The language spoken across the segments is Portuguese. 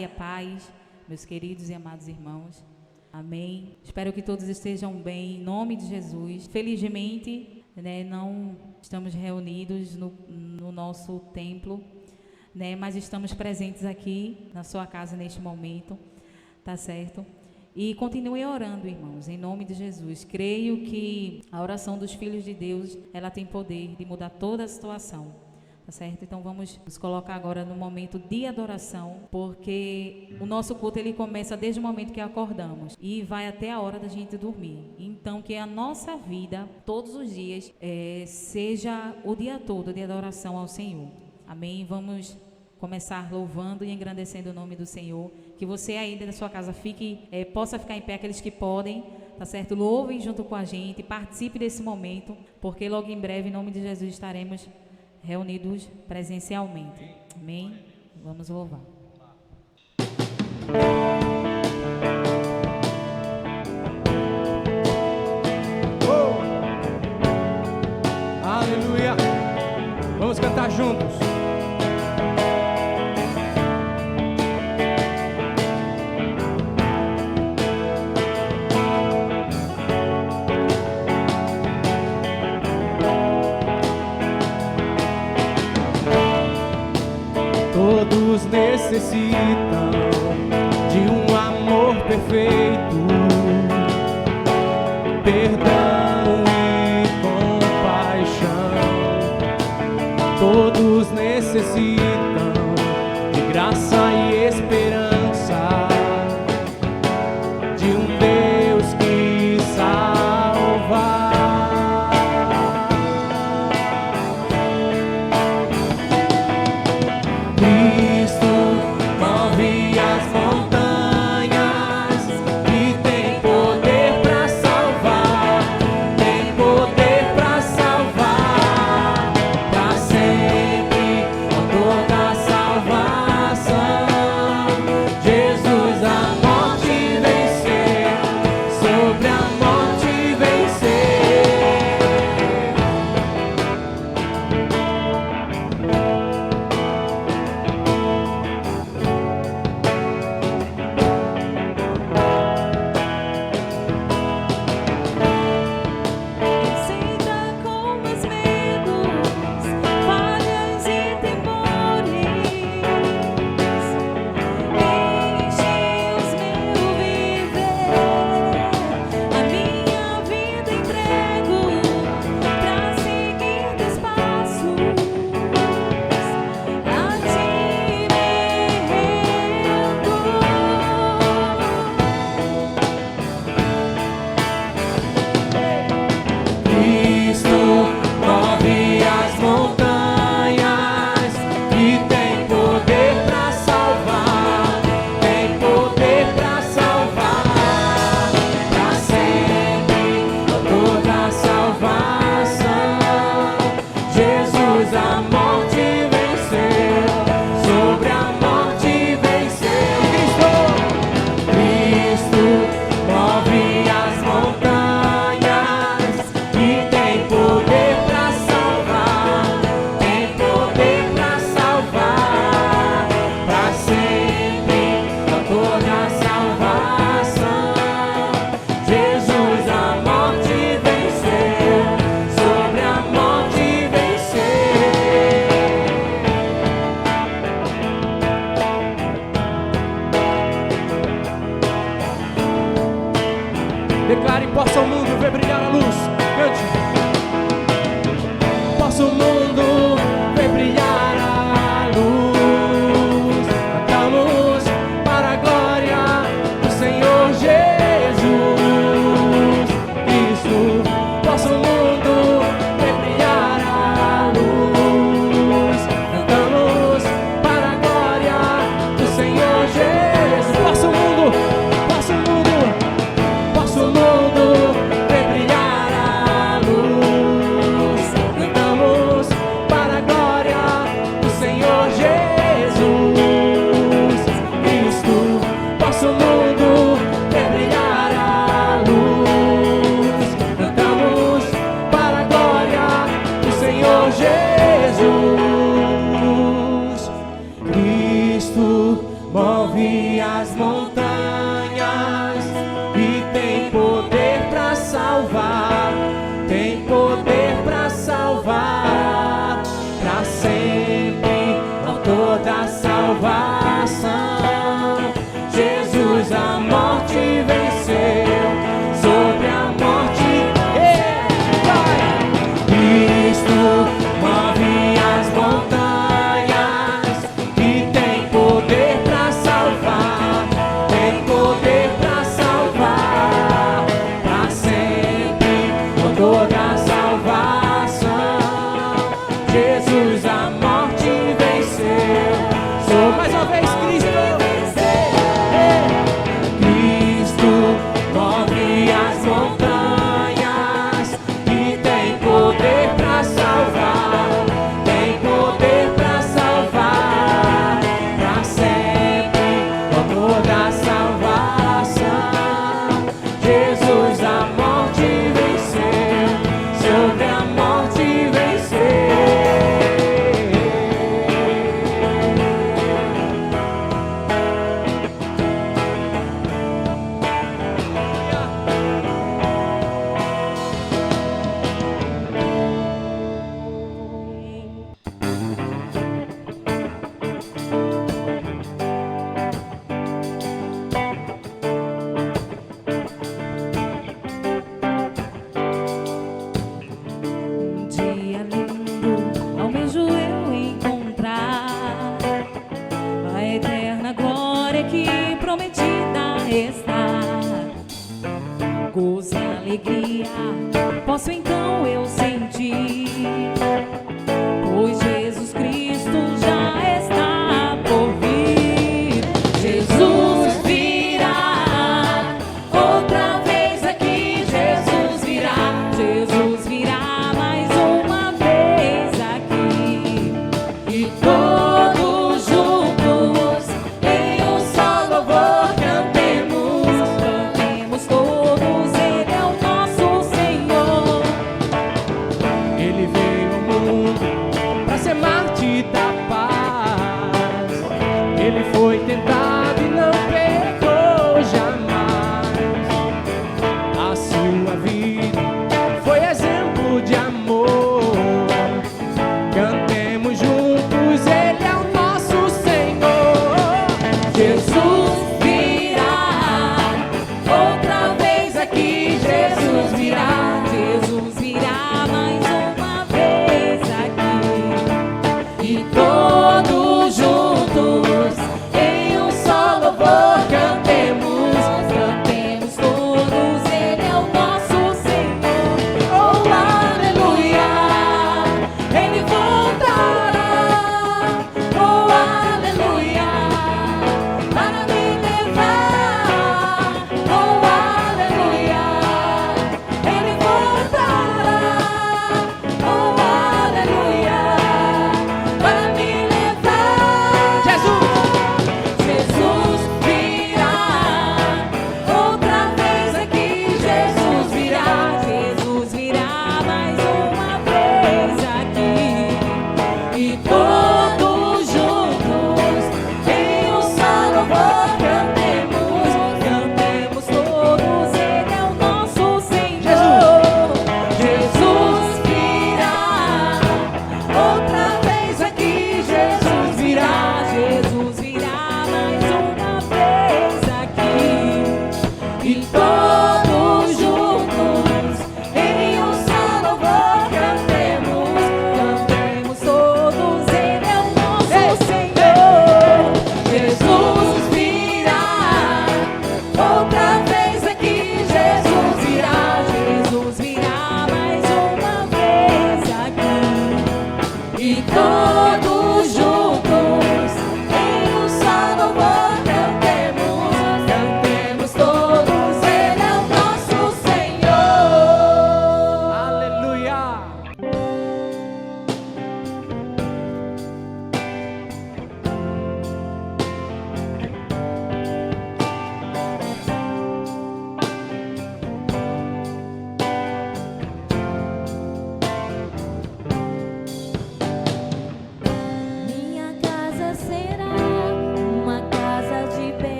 e a paz, meus queridos e amados irmãos. Amém. Espero que todos estejam bem, em nome de Jesus. Felizmente, não estamos reunidos no nosso templo, mas estamos presentes aqui na sua casa neste momento, tá certo? E continuem orando, irmãos, em nome de Jesus. Creio que a oração dos filhos de Deus, ela tem poder de mudar toda a situação, tá certo? Então vamos nos colocar agora no momento de adoração, porque o nosso culto ele começa desde o momento que acordamos e vai até a hora da gente dormir. Então que a nossa vida, todos os dias, seja o dia todo de adoração ao Senhor. Amém? Vamos começar louvando e engrandecendo o nome do Senhor. Que você aí dentro da sua casa possa ficar em pé, aqueles que podem, tá certo? Louvem junto com a gente, participe desse momento, porque logo em breve, em nome de Jesus, estaremos reunidos presencialmente. Amém? Vamos louvar. Aleluia! Vamos cantar juntos. Todos necessitam de um amor perfeito, perdão e compaixão. Todos necessitam de graça e esperança, de um Deus que salva. Declare, possa o mundo ver brilhar a luz. Cante. Possa o mundo ver brilhar a luz. Cantamos para a glória do Senhor Jesus. Isso. Possa o mundo ver brilhar a luz. Cantamos para a glória do Senhor Jesus. Possa o mundo, possa o mundo. Posso o mundo ver brilhar a luz. Cantamos alegria posso então eu sentir, pois Jesus Cristo já está por vir. Jesus virá outra vez aqui, Jesus virá mais uma vez aqui, e todos juntos em um só louvor cantemos todos, Ele é o nosso Senhor. Ele veio ao mundo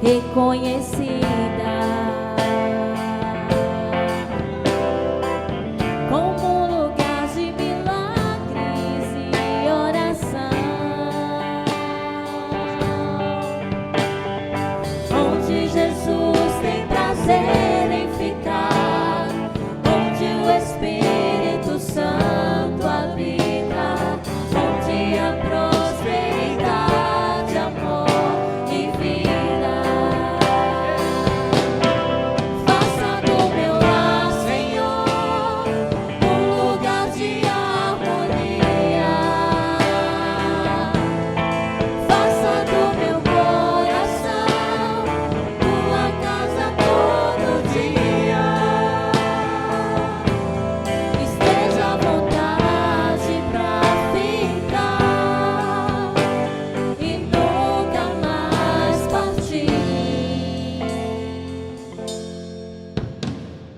reconhecida como lugar de milagres e oração, onde Jesus tem prazer em ficar, onde o Espírito Santo habita, onde a prosperidade, amor e vida. Faça do meu lar, Senhor, um lugar de harmonia. Faça do meu coração tua casa todo dia. Esteja à vontade pra ficar e nunca mais partir.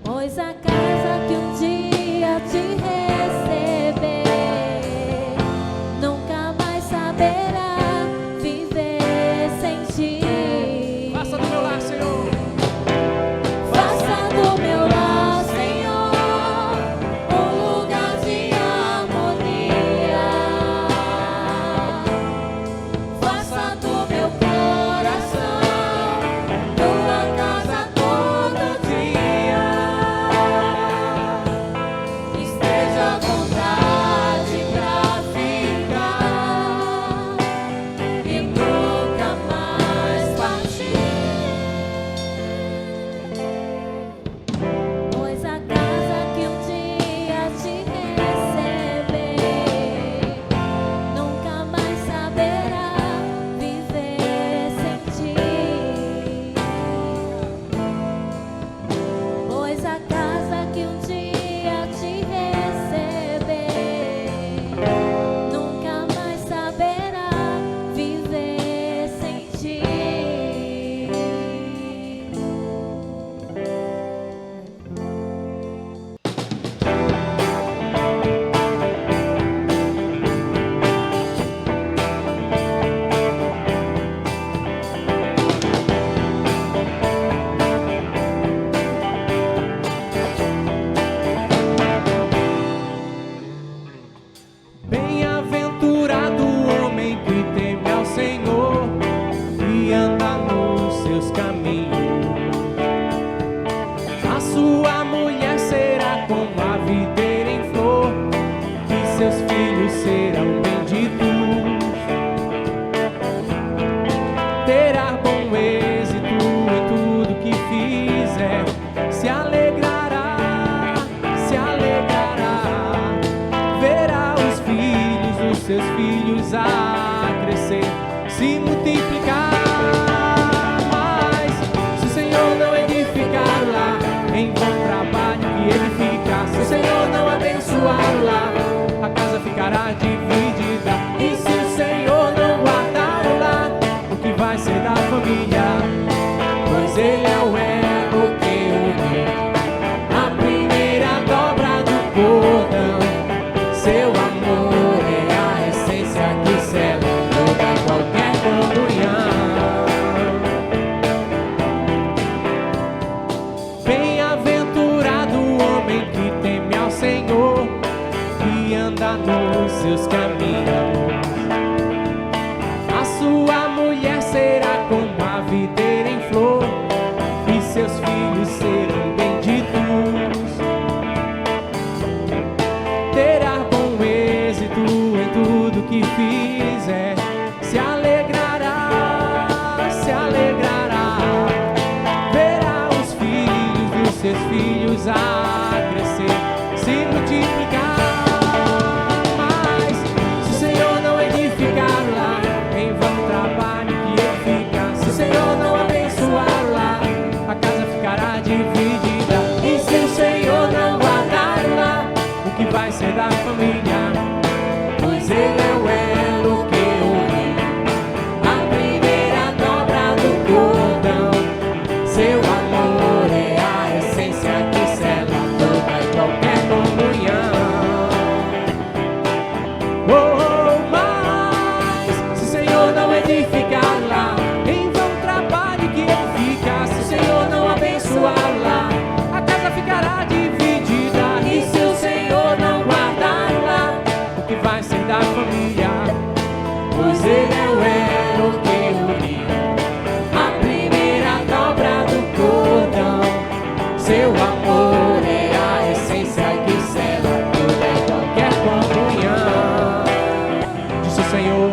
Pois a casa que um dia te receber nunca mais saberá viver sem ti. Faça do meu lar, Senhor. Faça do meu lar, Senhor, um lugar de harmonia. Faça do meu coração tua casa todo dia. Esteja à vontade pra ficar e nunca mais partir. Pois a casa que um dia te receber nunca mais saberá viver sem ti. Pois a casa que um dia te receber nunca mais saberá viver sem ti. Bem-aventurado o homem que teme ao Senhor e anda nos seus caminhos. A sua mulher será como a videira em flor, e seus filhos serão benditos. Terá bom êxito em tudo que fizer, se alegrará, se alegrará. Verá os filhos dos seus filhos a crescer, se multiplicar. Mas se o Senhor não edificar o lar, em vão trabalho que edificar. Se o Senhor não abençoar o lar, a casa ficará dividida. E se o Senhor não guardar o lar, o que vai ser da família? Pois Ele é o elo que une a primeira dobra do cordão. Seu amor é a essência que sela toda qualquer comunhão. Bem-aventurado o homem que teme ao Senhor e anda nos seus caminhos. A sua mulher será como a videira em flor, e seus filhos serão benditos. Terá bom êxito em tudo que fizer, se alegrará, se alegrará. Verá os filhos dos seus filhos a crescer, se multiplicar. Mas se o Senhor não edificar o lar, em vão trabalho que edifica. Se o Senhor não abençoar o lar, a casa ficará dividida. E se o Senhor não guardar o lar, o que vai ser da família? Pois Ele é o elo que une a primeira dobra do cordão. Seu amor é a essência que sela toda e qualquer comunhão. Mas se o Senhor não edificar lá, em vão trabalho que Ele é o elo que une a primeira dobra do cordão. Seu amor é a essência que sela toda qualquer comunhão. Disse o Senhor,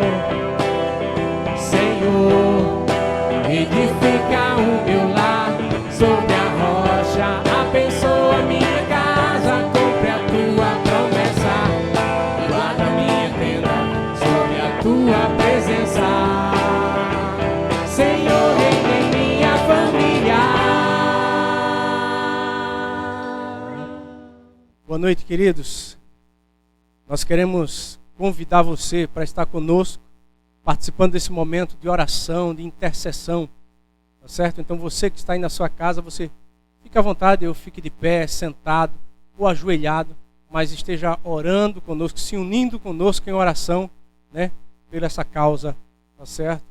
Senhor, edifica o meu lar sobre a rocha, abençoa minha casa, cumpre a tua promessa, guarda minha tenda sobre a tua presença. Senhor, reina em minha família. Boa noite, queridos. Nós queremos convidar você para estar conosco, participando desse momento de oração, de intercessão, tá certo? Então você que está aí na sua casa, você fique à vontade, eu fique de pé, sentado ou ajoelhado, mas esteja orando conosco, se unindo conosco em oração, né? Pela essa causa, tá certo?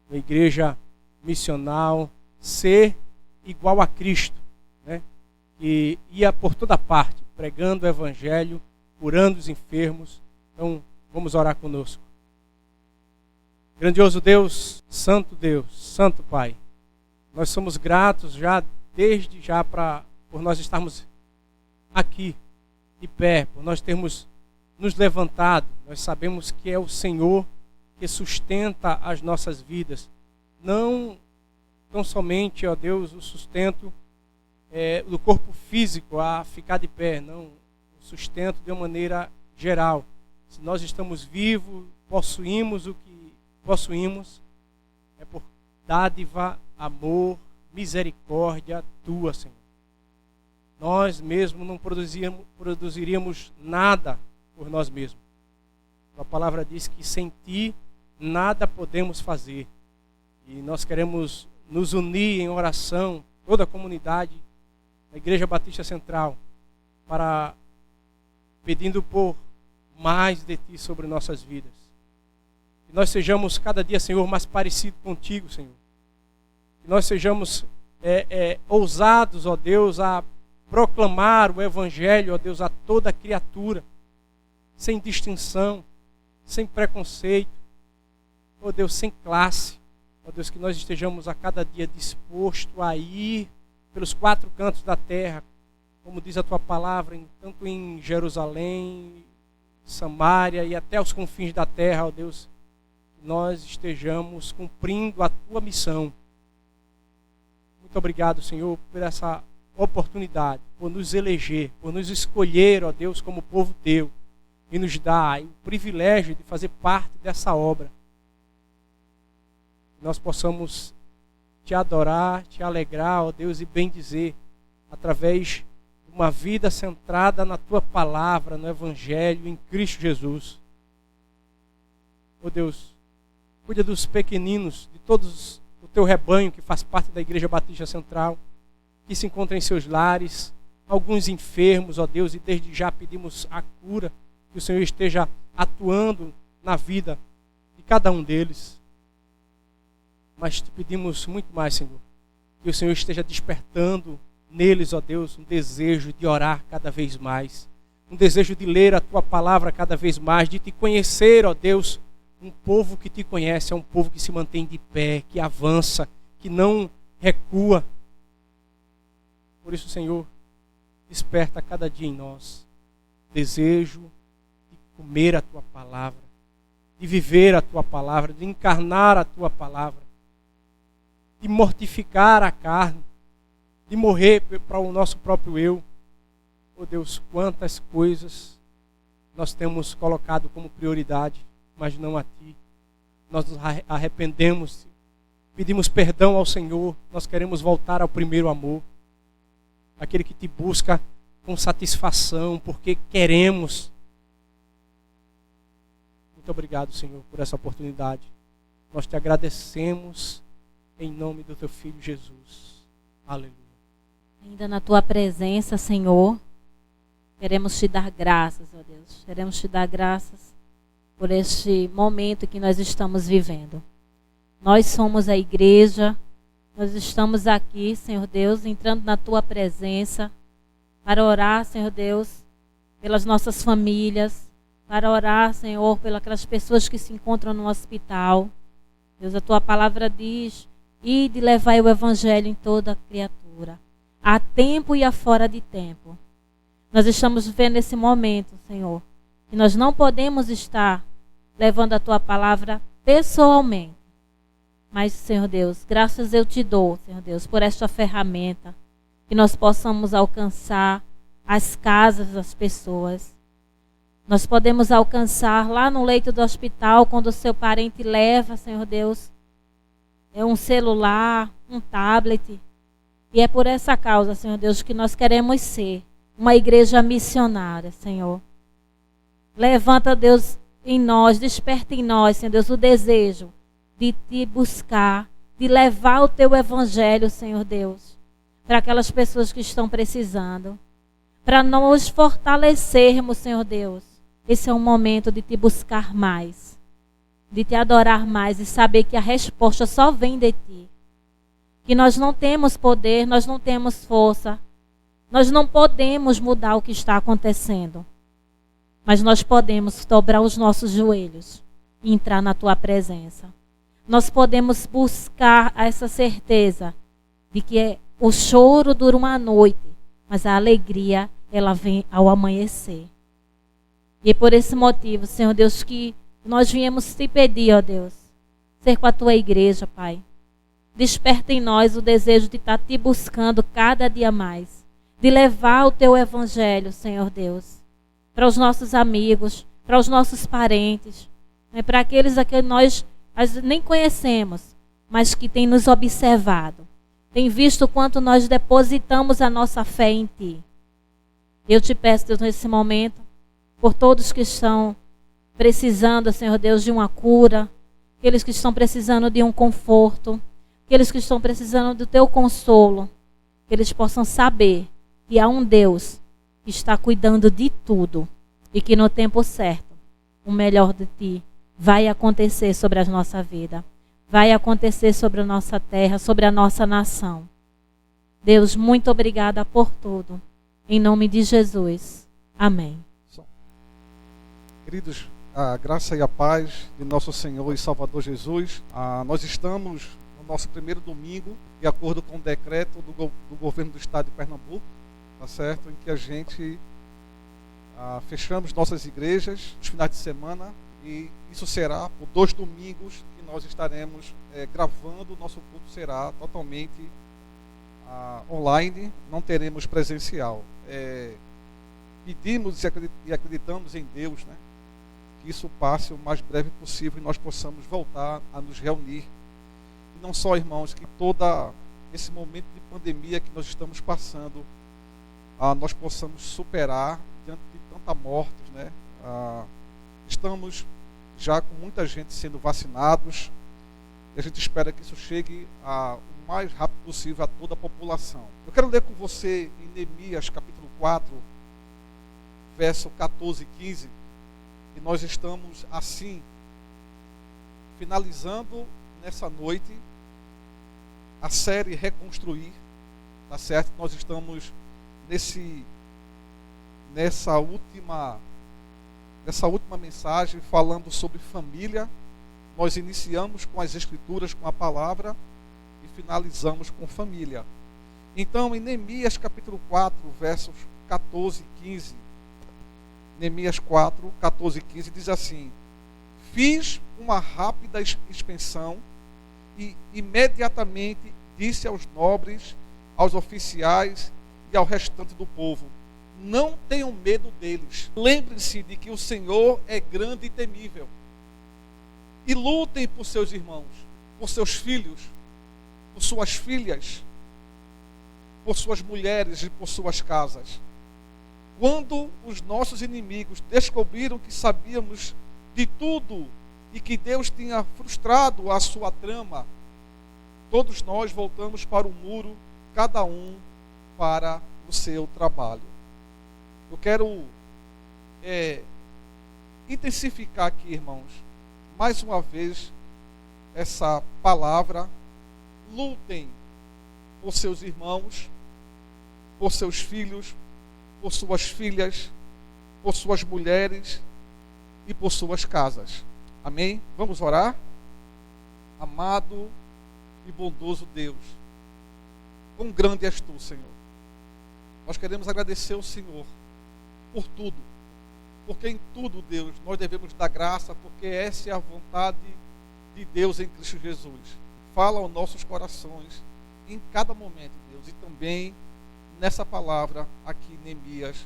Uma igreja missional, ser igual a Cristo, né? E ia por toda parte, pregando o evangelho, curando os enfermos. Então, vamos orar conosco. Grandioso Deus, Santo Pai, nós somos gratos desde já por nós estarmos aqui de pé, por nós termos nos levantado. Nós sabemos que é o Senhor que sustenta as nossas vidas. Não tão somente, ó Deus, o sustento do corpo físico a ficar de pé, não, o sustento de uma maneira geral. Se nós estamos vivos, possuímos o que possuímos, é por dádiva, amor, misericórdia tua, Senhor. Nós mesmos não produziríamos nada por nós mesmos. A palavra diz que sem ti nada podemos fazer. E nós queremos nos unir em oração, toda a comunidade da Igreja Batista Central, para pedindo por mais de ti sobre nossas vidas. Que nós sejamos cada dia, Senhor, mais parecidos contigo, Senhor. Que nós sejamos ousados, ó Deus, a proclamar o Evangelho, ó Deus, a toda criatura, sem distinção, sem preconceito, ó Deus, sem classe. Ó Deus, que nós estejamos a cada dia disposto a ir pelos quatro cantos da terra, como diz a tua palavra, tanto em Jerusalém, Samaria e até os confins da terra, ó Deus, que nós estejamos cumprindo a tua missão. Muito obrigado, Senhor, por essa oportunidade, por nos eleger, por nos escolher, ó Deus, como povo teu, e nos dar o privilégio de fazer parte dessa obra. Que nós possamos te adorar, te alegrar, ó Deus, e bendizer através de uma vida centrada na tua palavra, no Evangelho, em Cristo Jesus. Ó Deus, cuida dos pequeninos, de todos o teu rebanho que faz parte da Igreja Batista Central, que se encontra em seus lares, alguns enfermos, ó Deus, e desde já pedimos a cura, que o Senhor esteja atuando na vida de cada um deles. Mas te pedimos muito mais, Senhor, que o Senhor esteja despertando neles, ó Deus, um desejo de orar cada vez mais, um desejo de ler a tua palavra cada vez mais, de te conhecer, ó Deus. Um povo que te conhece é um povo que se mantém de pé, que avança, que não recua. Por isso, Senhor, desperta cada dia em nós desejo de comer a tua palavra, de viver a tua palavra, de encarnar a tua palavra, de mortificar a carne, de morrer para o nosso próprio eu. Oh Deus, quantas coisas nós temos colocado como prioridade, mas não a ti. Nós nos arrependemos, pedimos perdão ao Senhor, nós queremos voltar ao primeiro amor, aquele que te busca com satisfação, porque queremos. Muito obrigado, Senhor, por essa oportunidade. Nós te agradecemos em nome do teu Filho Jesus. Aleluia. Ainda na tua presença, Senhor, queremos te dar graças, ó Deus. Queremos te dar graças por este momento que nós estamos vivendo. Nós somos a igreja, nós estamos aqui, Senhor Deus, entrando na tua presença para orar, Senhor Deus, pelas nossas famílias, para orar, Senhor, pelas pessoas que se encontram no hospital. Deus, a tua palavra diz: e de levar o evangelho em toda criatura, a tempo e a fora de tempo. Nós estamos vivendo esse momento, Senhor, e nós não podemos estar levando a tua palavra pessoalmente. Mas, Senhor Deus, graças eu te dou, Senhor Deus, por esta ferramenta, que nós possamos alcançar as casas das pessoas. Nós podemos alcançar lá no leito do hospital, quando o seu parente leva, Senhor Deus, um celular, um tablet. E é por essa causa, Senhor Deus, que nós queremos ser uma igreja missionária, Senhor. Levanta, Deus, em nós, desperta em nós, Senhor Deus, o desejo de te buscar, de levar o teu evangelho, Senhor Deus, para aquelas pessoas que estão precisando, para nos fortalecermos, Senhor Deus. Esse é um momento de te buscar mais, de te adorar mais e saber que a resposta só vem de ti. Que nós não temos poder, nós não temos força, nós não podemos mudar o que está acontecendo, mas nós podemos dobrar os nossos joelhos e entrar na tua presença. Nós podemos buscar essa certeza de que o choro dura uma noite, mas a alegria, ela vem ao amanhecer. E é por esse motivo, Senhor Deus, que nós viemos te pedir, ó Deus, ser com a tua igreja, Pai. Desperta em nós o desejo de estar te buscando cada dia mais, de levar o teu evangelho, Senhor Deus, para os nossos amigos, para os nossos parentes, para aqueles a quem nós nem conhecemos, mas que têm nos observado, têm visto o quanto nós depositamos a nossa fé em ti. Eu te peço, Deus, nesse momento, por todos que estão precisando, Senhor Deus, de uma cura, aqueles que estão precisando de um conforto, aqueles que estão precisando do teu consolo, que eles possam saber que há um Deus que está cuidando de tudo e que no tempo certo, o melhor de ti vai acontecer sobre a nossa vida, vai acontecer sobre a nossa terra, sobre a nossa nação. Deus, muito obrigada por tudo. Em nome de Jesus. Amém. Queridos, a graça e a paz de nosso Senhor e Salvador Jesus. Nós estamos no nosso primeiro domingo, de acordo com o decreto do governo do estado de Pernambuco, tá certo? Em que a gente fechamos nossas igrejas nos finais de semana, e isso será por 2 domingos que nós estaremos gravando. O nosso culto será totalmente online, não teremos presencial. Pedimos e acreditamos em Deus, né, que isso passe o mais breve possível e nós possamos voltar a nos reunir. E não só, irmãos, que todo esse momento de pandemia que nós estamos passando, nós possamos superar diante de tanta morte, né? Estamos já com muita gente sendo vacinados e a gente espera que isso chegue o mais rápido possível a toda a população. Eu quero ler com você em Neemias capítulo 4, verso 14 e 15, e nós estamos assim finalizando nessa noite a série Reconstruir, tá certo? Nós estamos nessa última mensagem falando sobre família. Nós iniciamos com as escrituras, com a palavra, e finalizamos com família. Então, em Neemias capítulo 4, versos 14 e 15, Neemias 4, 14 e 15 diz assim: fiz uma rápida inspeção e imediatamente disse aos nobres, aos oficiais e ao restante do povo: não tenham medo deles. Lembrem-se de que o Senhor é grande e temível. E lutem por seus irmãos, por seus filhos, por suas filhas, por suas mulheres e por suas casas. Quando os nossos inimigos descobriram que sabíamos de tudo e que Deus tinha frustrado a sua trama, todos nós voltamos para o muro, cada um para o seu trabalho. Eu quero intensificar aqui, irmãos, mais uma vez essa palavra: lutem por seus irmãos, por seus filhos, por suas filhas, por suas mulheres e por suas casas. Amém? Vamos orar? Amado e bondoso Deus, quão grande és tu, Senhor. Nós queremos agradecer ao Senhor por tudo, porque em tudo, Deus, nós devemos dar graça, porque essa é a vontade de Deus em Cristo Jesus. Fala aos nossos corações em cada momento, Deus, e também nessa palavra aqui em Neemias,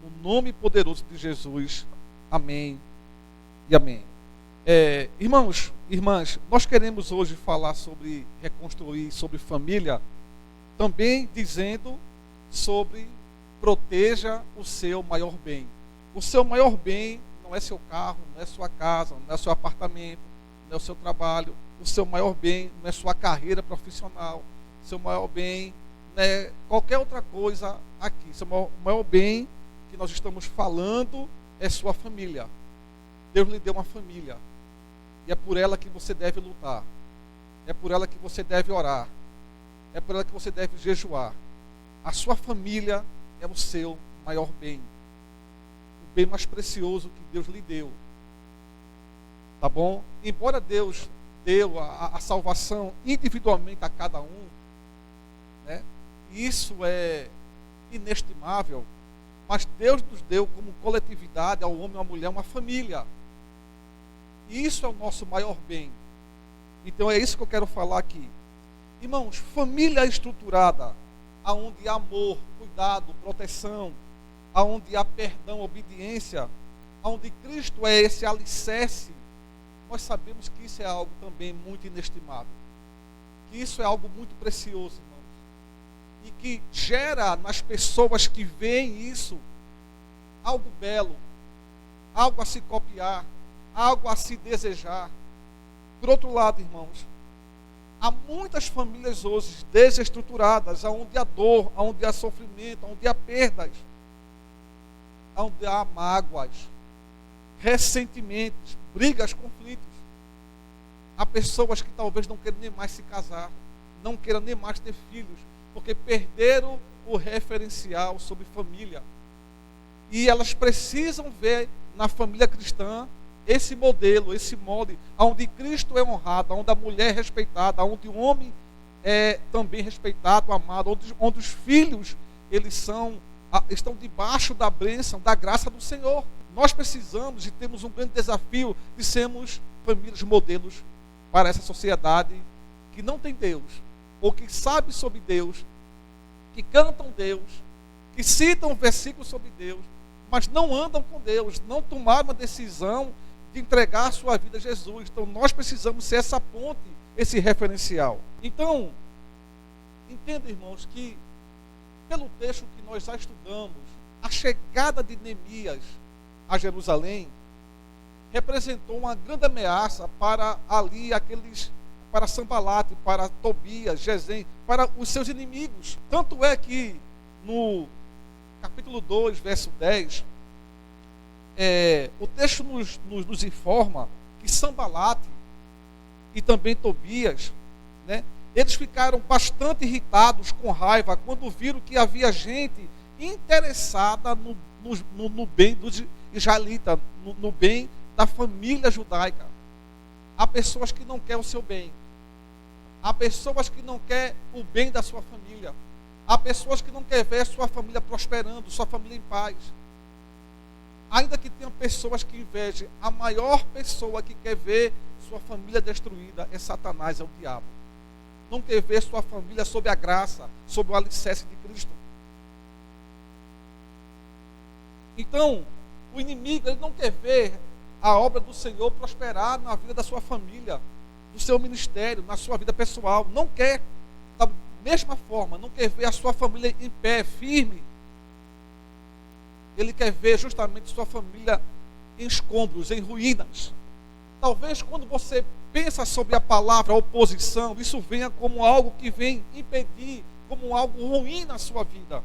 no nome poderoso de Jesus. Amém e amém. Irmãos, irmãs, nós queremos hoje falar sobre reconstruir, sobre família, também dizendo sobre proteja o seu maior bem. O seu maior bem não é seu carro, não é sua casa, não é seu apartamento, não é o seu trabalho. O seu maior bem não é sua carreira profissional. O seu maior bem não é qualquer outra coisa aqui. O seu maior bem que nós estamos falando é sua família. Deus lhe deu uma família. E é por ela que você deve lutar. É por ela que você deve orar. É por ela que você deve jejuar. A sua família é o seu maior bem. O bem mais precioso que Deus lhe deu. Tá bom? Embora Deus deu a salvação individualmente a cada um, né? Isso é inestimável. Mas Deus nos deu como coletividade, ao homem e à mulher, uma família. E isso é o nosso maior bem. Então é isso que eu quero falar aqui. Irmãos, família estruturada, aonde há amor, cuidado, proteção, aonde há perdão, obediência, aonde Cristo é esse alicerce, nós sabemos que isso é algo também muito inestimável. Que isso é algo muito precioso, irmãos. E que gera nas pessoas que veem isso algo belo, algo a se copiar, algo a se desejar. Por outro lado, irmãos, há muitas famílias hoje desestruturadas, onde há dor, onde há sofrimento, onde há perdas, onde há mágoas, ressentimentos, brigas, conflitos. Há pessoas que talvez não queiram nem mais se casar, não queiram nem mais ter filhos, porque perderam o referencial sobre família. E elas precisam ver na família cristã esse modelo, esse molde, onde Cristo é honrado, onde a mulher é respeitada, onde o homem é também respeitado, amado, onde os filhos eles estão debaixo da bênção, da graça do Senhor. Nós precisamos e temos um grande desafio de sermos famílias modelos para essa sociedade que não tem Deus, ou que sabe sobre Deus, que cantam Deus, que citam versículos sobre Deus, mas não andam com Deus, não tomaram uma decisão de entregar a sua vida a Jesus. Então nós precisamos ser essa ponte, esse referencial. Então, entenda, irmãos, que pelo texto que nós já estudamos, a chegada de Neemias a Jerusalém representou uma grande ameaça para ali para Sanbalate, para Tobias, Gesem, para os seus inimigos. Tanto é que no capítulo 2, verso 10, o texto nos informa que Sanbalate e também Tobias, né, eles ficaram bastante irritados, com raiva, quando viram que havia gente interessada no bem dos israelitas, no bem da família judaica. Há pessoas que não querem o seu bem. Há pessoas que não querem o bem da sua família. Há pessoas que não querem ver sua família prosperando, sua família em paz. Ainda que tenham pessoas que invejem, a maior pessoa que quer ver sua família destruída é Satanás, é o diabo. Não quer ver sua família sob a graça, sob o alicerce de Cristo. Então, o inimigo ele não quer ver a obra do Senhor prosperar na vida da sua família, do seu ministério, na sua vida pessoal. Não quer, da mesma forma, não quer ver a sua família em pé, firme. Ele quer ver justamente sua família em escombros, em ruínas. Talvez quando você pensa sobre a palavra oposição, isso venha como algo que vem impedir, como algo ruim na sua vida.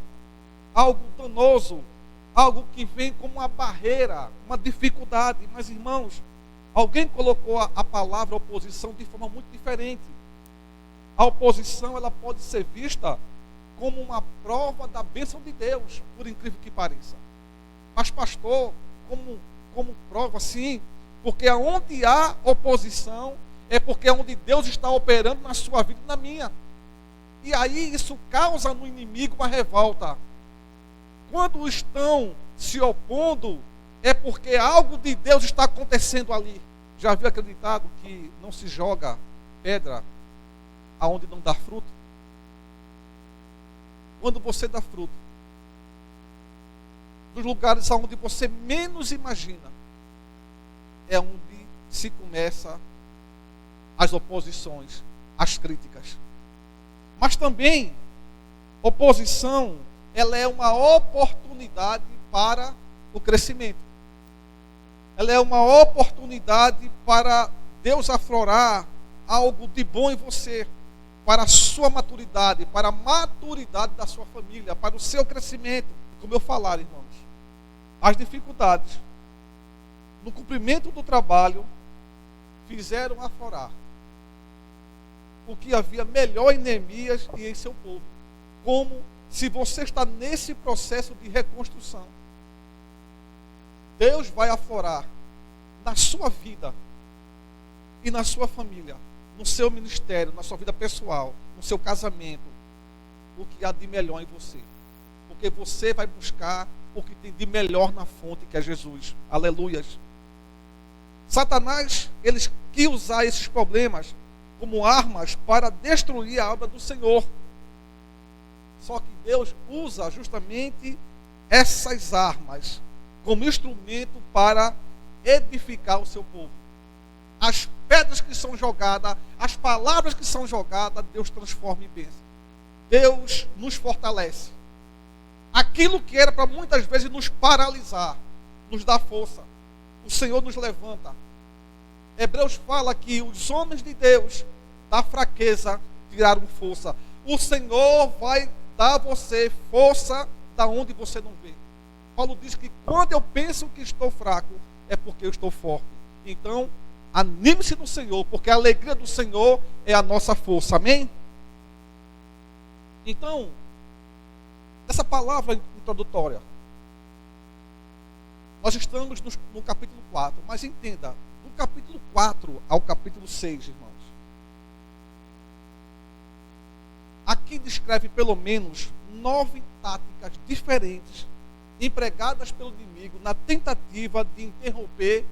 Algo danoso, algo que vem como uma barreira, uma dificuldade. Mas, irmãos, alguém colocou a palavra oposição de forma muito diferente. A oposição ela pode ser vista como uma prova da bênção de Deus, por incrível que pareça. Mas, pastor, como como prova, sim, porque aonde há oposição, é porque é onde Deus está operando na sua vida e na minha. E aí isso causa no inimigo uma revolta. Quando estão se opondo, é porque algo de Deus está acontecendo ali. Já havia acreditado que não se joga pedra aonde não dá fruto? Quando você dá fruto, nos lugares aonde você menos imagina, é onde se começa as oposições, as críticas. Mas também, oposição, ela é uma oportunidade para o crescimento. Ela é uma oportunidade para Deus aflorar algo de bom em você, para a sua maturidade, para a maturidade da sua família, para o seu crescimento. Como eu falar, irmãos, as dificuldades no cumprimento do trabalho fizeram aflorar o que havia melhor em Neemias e em seu povo. Como se você está nesse processo de reconstrução, Deus vai aflorar na sua vida e na sua família, no seu ministério, na sua vida pessoal, no seu casamento, o que há de melhor em você. Porque você vai buscar o que tem de melhor na fonte, que é Jesus. Aleluias. Satanás, ele quis usar esses problemas como armas para destruir a obra do Senhor. Só que Deus usa justamente essas armas como instrumento para edificar o seu povo. As pedras que são jogadas, as palavras que são jogadas, Deus transforma em bênção. Deus nos fortalece. Aquilo que era para muitas vezes nos paralisar, nos dá força. O Senhor nos levanta. Hebreus fala que os homens de Deus, da fraqueza, tiraram força. O Senhor vai dar a você força da onde você não vê. Paulo diz que quando eu penso que estou fraco, é porque eu estou forte. Então, anime-se no Senhor, porque a alegria do Senhor é a nossa força. Amém? Então, essa palavra introdutória, nós estamos no capítulo 4, mas entenda, do capítulo 4 ao capítulo 6, irmãos, aqui descreve pelo menos 9 táticas diferentes empregadas pelo inimigo na tentativa de interromper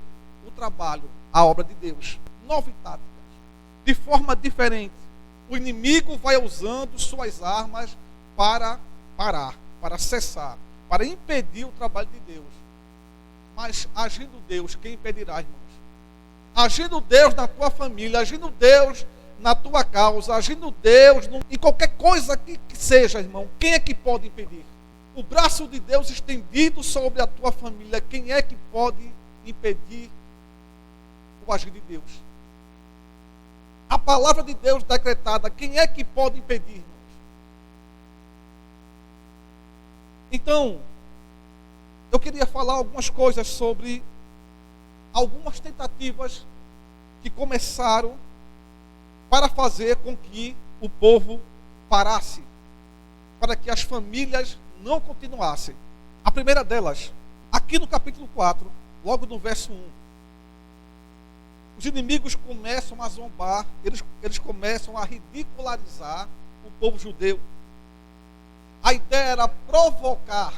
o trabalho, a obra de Deus. 9 táticas, de forma diferente. O inimigo vai usando suas armas para parar, para cessar, para impedir o trabalho de Deus. Mas agindo Deus, quem impedirá, irmãos? Agindo Deus na tua família, agindo Deus na tua causa, agindo Deus em qualquer coisa que seja, irmão, quem é que pode impedir? O braço de Deus estendido sobre a tua família, quem é que pode impedir o agir de Deus? A palavra de Deus decretada, quem é que pode impedir, irmãos? Então, eu queria falar algumas coisas sobre algumas tentativas que começaram para fazer com que o povo parasse, para que as famílias não continuassem. A primeira delas, aqui no capítulo 4, logo no verso 1, os inimigos começam a zombar, eles começam a ridicularizar o povo judeu. A ideia era provocar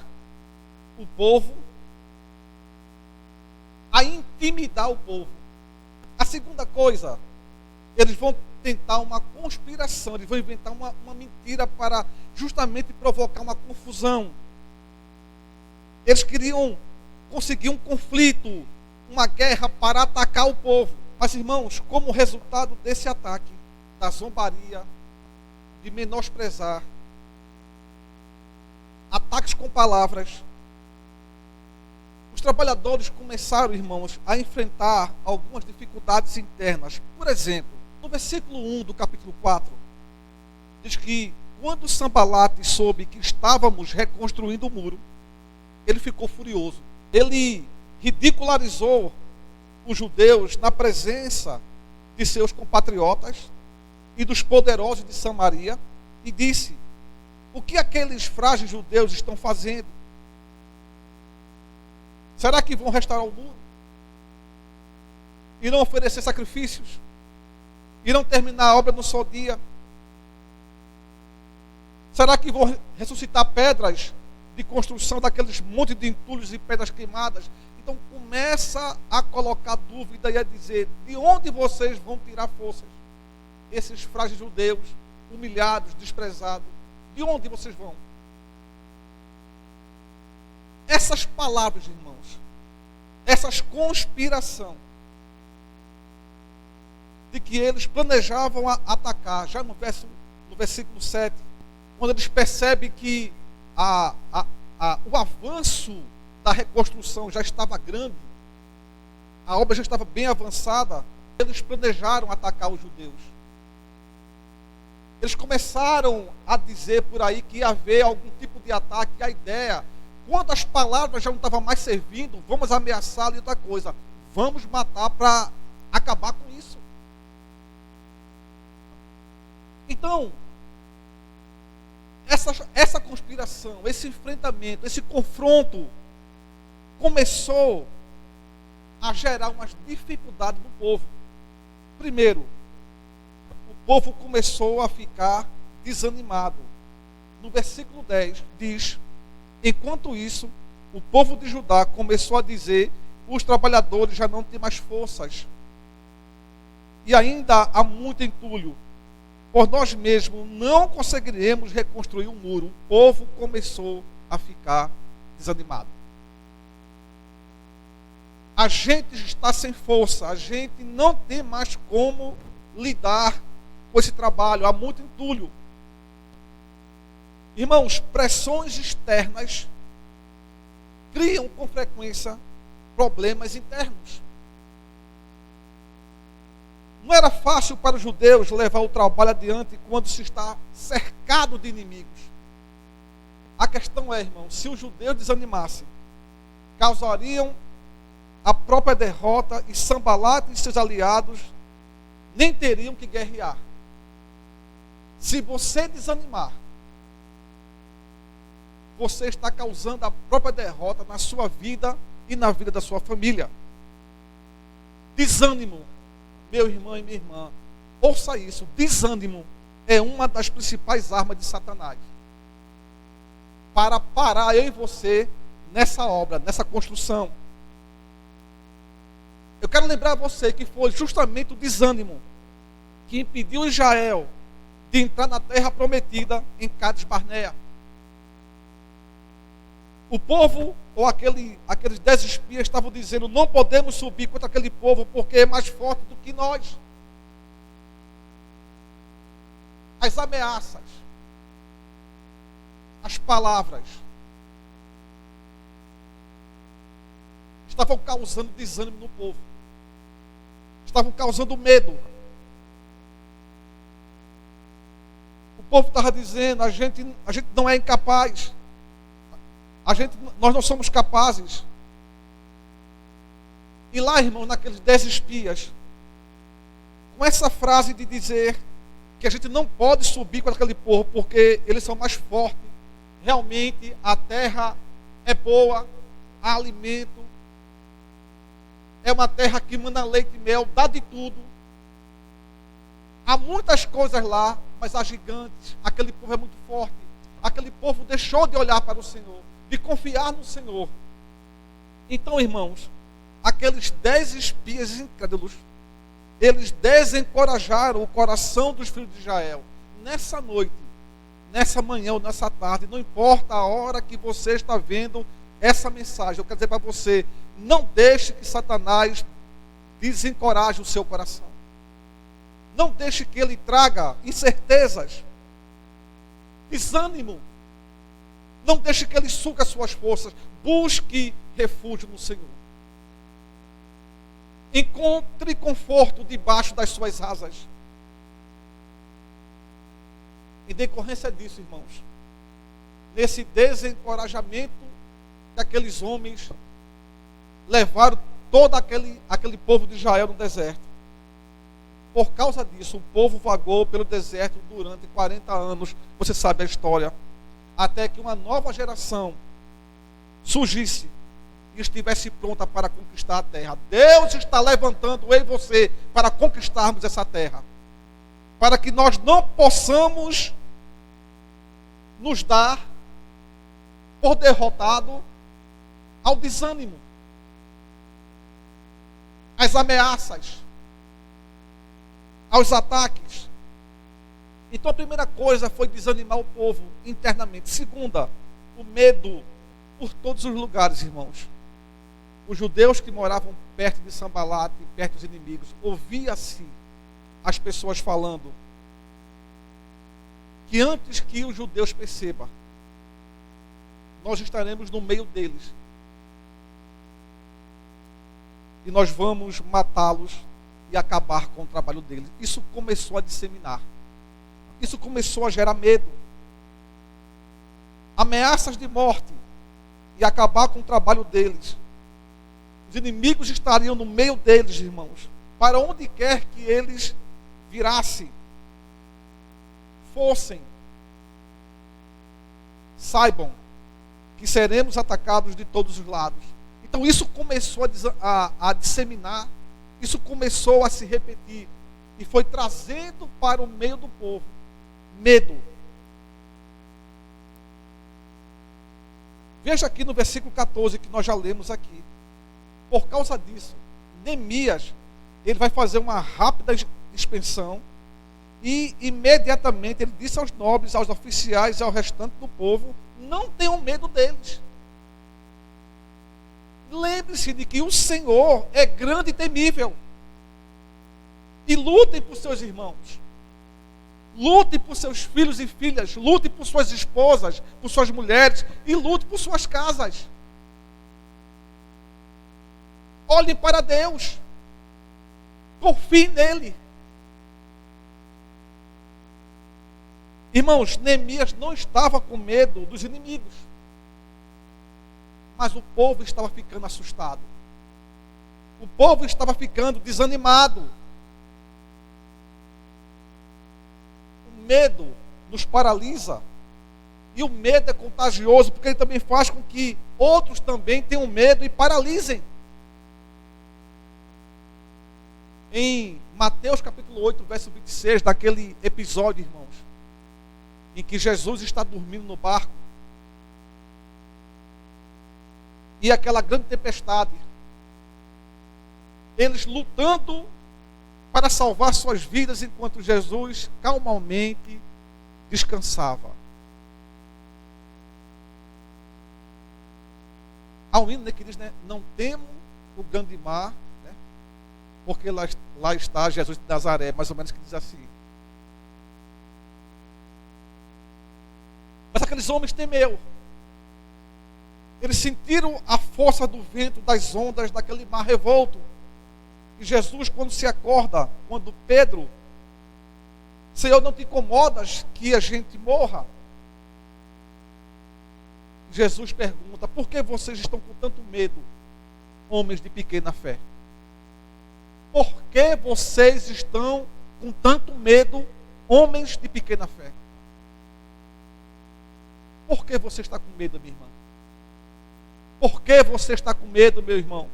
o povo, a intimidar o povo. A segunda coisa, eles vão tentar uma conspiração, eles vão inventar uma mentira para justamente provocar uma confusão. Eles queriam conseguir um conflito, uma guerra para atacar o povo. Mas, irmãos, como resultado desse ataque, da zombaria, de menosprezar, ataques com palavras, os trabalhadores começaram, irmãos, a enfrentar algumas dificuldades internas. Por exemplo, no versículo 1 do capítulo 4, diz que quando Sambalate soube que estávamos reconstruindo o muro, ele ficou furioso. Ele ridicularizou os judeus na presença de seus compatriotas e dos poderosos de Samaria e disse: o que aqueles frágeis judeus estão fazendo? Será que vão restaurar o muro? Irão oferecer sacrifícios? Irão terminar a obra no só dia? Será que vão ressuscitar pedras de construção daqueles montes de entulhos e pedras queimadas? Então começa a colocar dúvida e a dizer: de onde vocês vão tirar forças? Esses frágeis judeus, humilhados, desprezados, de onde vocês vão? Essas palavras, irmãos, essas conspiração de que eles planejavam atacar, já no versículo 7, quando eles percebem que o avanço da reconstrução já estava grande, a obra já estava bem avançada, eles planejaram atacar os judeus. Eles começaram a dizer por aí que ia haver algum tipo de ataque. A ideia, quando as palavras já não estavam mais servindo, vamos ameaçá-lo e outra coisa, vamos matar para acabar com isso. Então, essa conspiração, esse enfrentamento, esse confronto começou a gerar umas dificuldades no povo. Primeiro, o povo começou a ficar desanimado. No versículo 10 diz: enquanto isso, o povo de Judá começou a dizer: os trabalhadores já não têm mais forças, e ainda há muito entulho. Por nós mesmos não conseguiremos reconstruir o muro. O povo começou a ficar desanimado. A gente está sem força, a gente não tem mais como lidar com esse trabalho, há muito entulho. Irmãos, pressões externas criam com frequência problemas internos. Não era fácil para os judeus levar o trabalho adiante quando se está cercado de inimigos. A questão é, irmão, se os judeus desanimassem, causariam a própria derrota e Sanbalate e seus aliados nem teriam que guerrear. Se você desanimar, você está causando a própria derrota na sua vida e na vida da sua família. Desânimo, meu irmão e minha irmã, ouça isso: desânimo é uma das principais armas de Satanás para parar eu e você nessa obra, nessa construção. Eu quero lembrar a você que foi justamente o desânimo que impediu Israel de entrar na terra prometida em Cádiz Barnea. O povo, ou aqueles 10 espias estavam dizendo: não podemos subir contra aquele povo porque é mais forte do que nós. As ameaças, as palavras estavam causando desânimo no povo, estavam causando medo. O povo estava dizendo: a gente não é incapaz, nós não somos capazes. E lá, irmão, naqueles 10 espias, com essa frase de dizer que a gente não pode subir com aquele povo porque eles são mais fortes, realmente a terra é boa, há alimento, é uma terra que manda leite e mel, dá de tudo, há muitas coisas lá, mas há gigantes. Aquele povo é muito forte. Aquele povo deixou de olhar para o Senhor, de confiar no Senhor. Então, irmãos, aqueles 10 espias incrédulos, eles desencorajaram o coração dos filhos de Israel. Nessa noite, nessa manhã ou nessa tarde, não importa a hora que você está vendo essa mensagem, eu quero dizer para você: não deixe que Satanás desencoraje o seu coração. Não deixe que ele traga incertezas, desânimo. Não deixe que ele suga as suas forças. Busque refúgio no Senhor. Encontre conforto debaixo das suas asas. Em decorrência disso, irmãos, nesse desencorajamento que aqueles homens levaram todo aquele povo de Israel no deserto, por causa disso, o povo vagou pelo deserto durante 40 anos. Você sabe a história. Até que uma nova geração surgisse. estivesse pronta para conquistar a terra. Deus está levantando eu e você para conquistarmos essa terra. Para que nós não possamos nos dar por derrotado ao desânimo, às ameaças, aos ataques. Então a primeira coisa foi desanimar o povo internamente. Segunda, o medo por todos os lugares, irmãos. Os judeus que moravam perto de Sambalate, perto dos inimigos, ouvia-se as pessoas falando que antes que os judeus percebam, nós estaremos no meio deles. E nós vamos matá-los e acabar com o trabalho deles. Isso começou a disseminar. Isso começou a gerar medo. Ameaças de morte e acabar com o trabalho deles. Os inimigos estariam no meio deles, irmãos. Para onde quer que eles virassem, fossem, saibam que seremos atacados de todos os lados. Então isso começou a disseminar, isso começou a se repetir e foi trazendo para o meio do povo medo. Veja aqui no versículo 14 que nós já lemos aqui. Por causa disso, Neemias, ele vai fazer uma rápida dispensão e imediatamente ele disse aos nobres, aos oficiais e ao restante do povo: não tenham medo deles. Lembre-se de que o Senhor é grande e temível. E lutem por seus irmãos. Lute por seus filhos e filhas. Lute por suas esposas, por suas mulheres. E lute por suas casas. Olhem para Deus. Confiem nele. Irmãos, Neemias não estava com medo dos inimigos. Mas o povo estava ficando assustado. O povo estava ficando desanimado. O medo nos paralisa. E o medo é contagioso, porque ele também faz com que outros também tenham medo e paralisem. Em Mateus capítulo 8, verso 26, daquele episódio, irmãos, em que Jesus está dormindo no barco, e aquela grande tempestade, eles lutando para salvar suas vidas, enquanto Jesus calmamente descansava. Há um hino que diz, né, não temo o grande mar, né, porque lá está Jesus de Nazaré, mais ou menos que diz assim. Mas aqueles homens temeu. Eles sentiram a força do vento, das ondas, daquele mar revolto. E Jesus, quando se acorda, quando Pedro, Senhor, não te incomodas que a gente morra? Jesus pergunta: por que vocês estão com tanto medo, homens de pequena fé? Por que vocês estão com tanto medo, homens de pequena fé? Por que você está com medo, minha irmã? Por que você está com medo, meu irmão?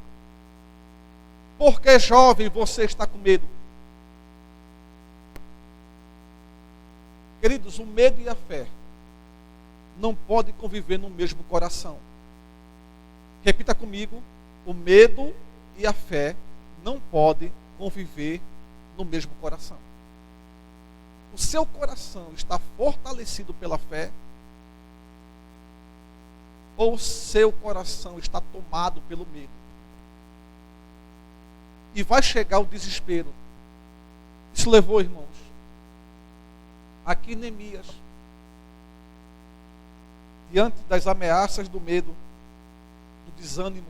Por que, jovem, você está com medo? Queridos, o medo e a fé não podem conviver no mesmo coração. Repita comigo: o medo e a fé não podem conviver no mesmo coração. O seu coração está fortalecido pela fé, ou o seu coração está tomado pelo medo? E vai chegar o desespero. Isso levou, irmãos, aqui Neemias, diante das ameaças do medo, do desânimo,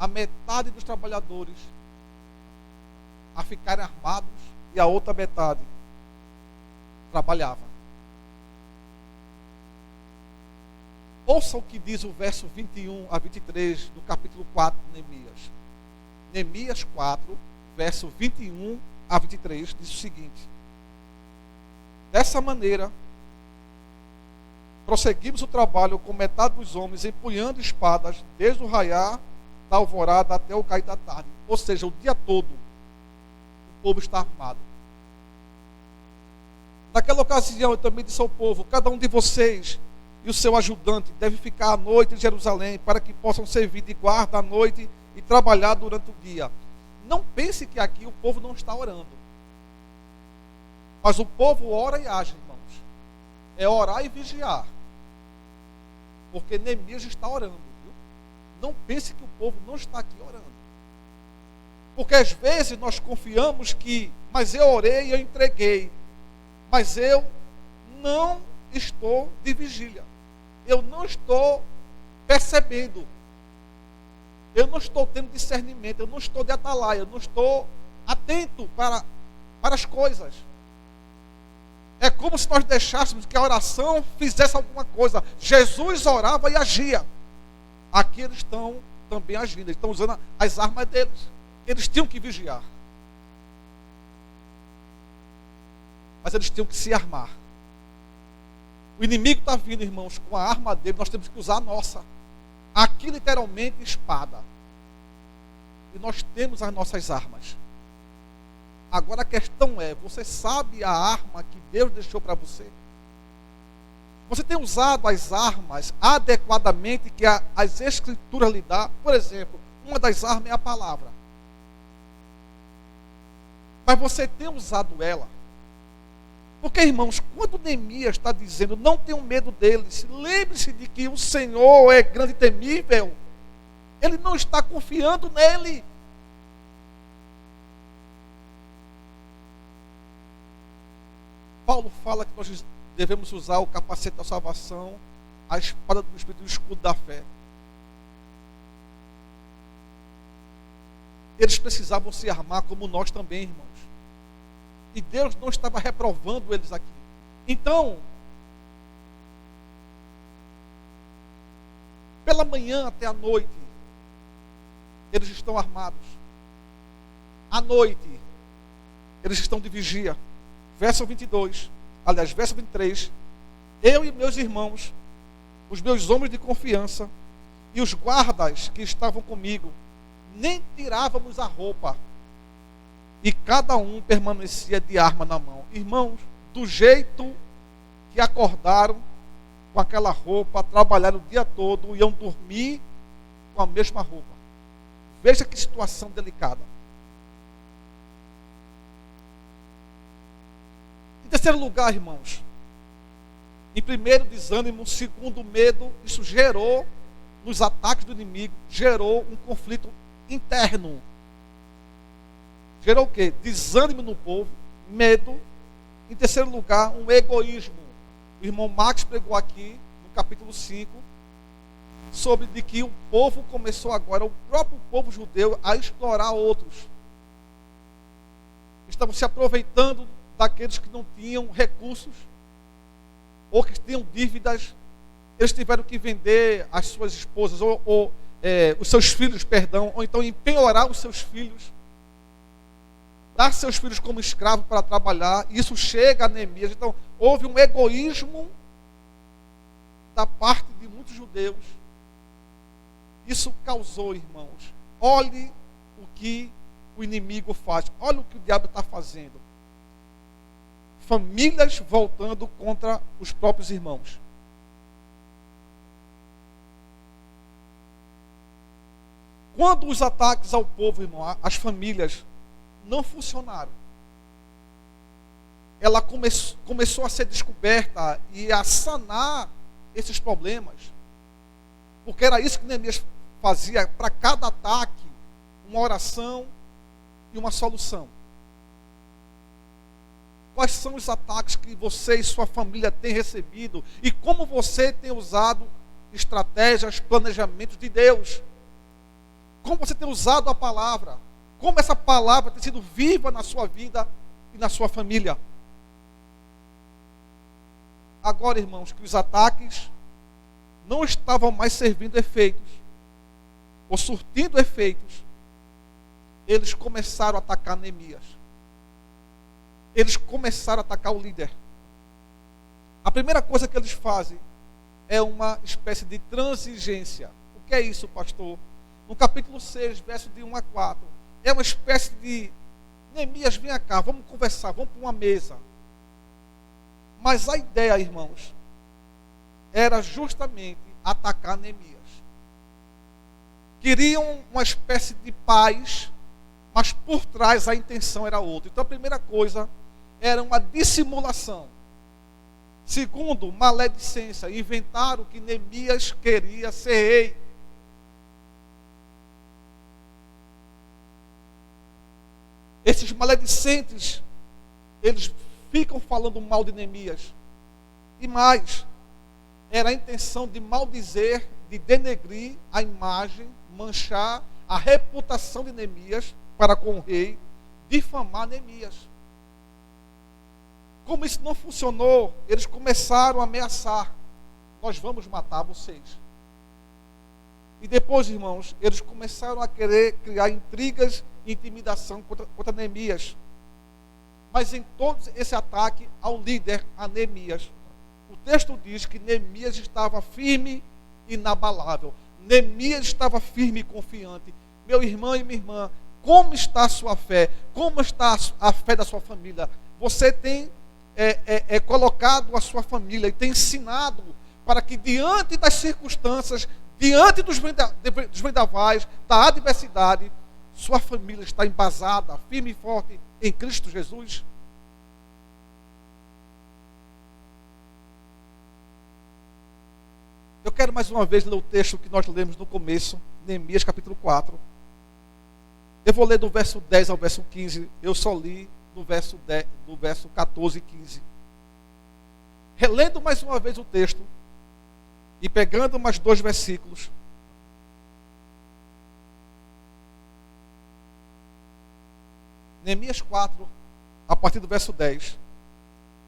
a metade dos trabalhadores a ficarem armados e a outra metade trabalhava. Ouça o que diz o verso 21 a 23 do capítulo 4 de Neemias. Neemias 4, verso 21 a 23, diz o seguinte: dessa maneira, prosseguimos o trabalho com metade dos homens empunhando espadas desde o raiar da alvorada até o cair da tarde. Ou seja, o dia todo o povo está armado. Naquela ocasião eu também disse ao povo: cada um de vocês e o seu ajudante deve ficar à noite em Jerusalém, para que possam servir de guarda à noite e trabalhar durante o dia. Não pense que aqui o povo não está orando. Mas o povo ora e age, irmãos. É orar e vigiar. Porque Neemias está orando. Viu? Não pense que o povo não está aqui orando. Porque às vezes nós confiamos que, mas eu orei e eu entreguei. Mas eu não estou de vigília. Eu não estou percebendo. Eu não estou tendo discernimento. Eu não estou de atalaia. Eu não estou atento para as coisas. É como se nós deixássemos que a oração fizesse alguma coisa. Jesus orava e agia. Aqui eles estão também agindo. Eles estão usando as armas deles. Eles tinham que vigiar. Mas eles tinham que se armar. O inimigo está vindo, irmãos, com a arma dele. Nós temos que usar a nossa. Aqui literalmente espada. E nós temos as nossas armas. Agora a questão é, você sabe a arma que Deus deixou para você? Você tem usado as armas adequadamente que as Escrituras lhe dão? Por exemplo, uma das armas é a palavra. Mas você tem usado ela? Porque, irmãos, quando Neemias está dizendo, não tenham medo deles, lembre-se de que o Senhor é grande e temível. Ele não está confiando nele. Paulo fala que nós devemos usar o capacete da salvação, a espada do Espírito e o escudo da fé. Eles precisavam se armar como nós também, irmãos. E Deus não estava reprovando eles aqui. Então, pela manhã até a noite, eles estão armados. À noite, eles estão de vigia. Verso 22, aliás, verso 23. Eu e meus irmãos, os meus homens de confiança e os guardas que estavam comigo, nem tirávamos a roupa. E cada um permanecia de arma na mão. Irmãos, do jeito que acordaram com aquela roupa, trabalharam o dia todo, iam dormir com a mesma roupa. Veja que situação delicada. Em terceiro lugar, irmãos, em primeiro, desânimo, segundo, medo. Isso gerou, nos ataques do inimigo, gerou um conflito interno. Gerou o quê? Desânimo no povo, medo. Em terceiro lugar, um egoísmo. O irmão Max pregou aqui, no capítulo 5, sobre de que o povo começou agora, o próprio povo judeu, a explorar outros. Estavam se aproveitando daqueles que não tinham recursos, ou que tinham dívidas. Eles tiveram que vender as suas esposas, ou os seus filhos, perdão, ou então empenhorar os seus filhos, dar seus filhos como escravos para trabalhar. Isso chega a Neemias. Então, houve um egoísmo da parte de muitos judeus. Isso causou, irmãos, olhe o que o inimigo faz. Olha o que o diabo está fazendo. Famílias voltando contra os próprios irmãos. Quando os ataques ao povo, irmão, as famílias não funcionaram, ela começou a ser descoberta e a sanar esses problemas, porque era isso que Neemias fazia. Para cada ataque, uma oração e uma solução. Quais são os ataques que você e sua família têm recebido e como você tem usado estratégias, planejamentos de Deus? Como você tem usado a palavra? Como essa palavra tem sido viva na sua vida e na sua família? Agora, irmãos, que os ataques não estavam mais servindo efeitos, ou surtindo efeitos, eles começaram a atacar Neemias. Eles começaram a atacar o líder. A primeira coisa que eles fazem é uma espécie de transigência. O que é isso, pastor? No capítulo 6, verso de 1 a 4, é uma espécie de: Neemias, vem cá, vamos conversar, vamos para uma mesa. Mas a ideia, irmãos, era justamente atacar Neemias. Queriam uma espécie de paz, mas por trás a intenção era outra. Então a primeira coisa era uma dissimulação. Segundo, maledicência. Inventaram que Neemias queria ser rei. Esses maledicentes, eles ficam falando mal de Neemias. E mais, era a intenção de maldizer, de denegrir a imagem, manchar a reputação de Neemias para com o rei, difamar Neemias. Como isso não funcionou, eles começaram a ameaçar: nós vamos matar vocês. E depois, irmãos, eles começaram a querer criar intrigas e intimidação contra Neemias. Mas em todo esse ataque ao líder, a Neemias, o texto diz que Neemias estava firme e inabalável. Neemias estava firme e confiante. Meu irmão e minha irmã, como está a sua fé? Como está a fé da sua família? Você tem colocado a sua família e tem ensinado para que, diante das circunstâncias, diante dos vendavais, da adversidade, sua família está embasada, firme e forte em Cristo Jesus? Eu quero mais uma vez ler o texto que nós lemos no começo, Neemias capítulo 4. Eu vou ler do verso 10 ao verso 15. Eu só li do verso 14 e 15. Relendo mais uma vez o texto e pegando mais 2 versículos. Neemias 4, a partir do verso 10.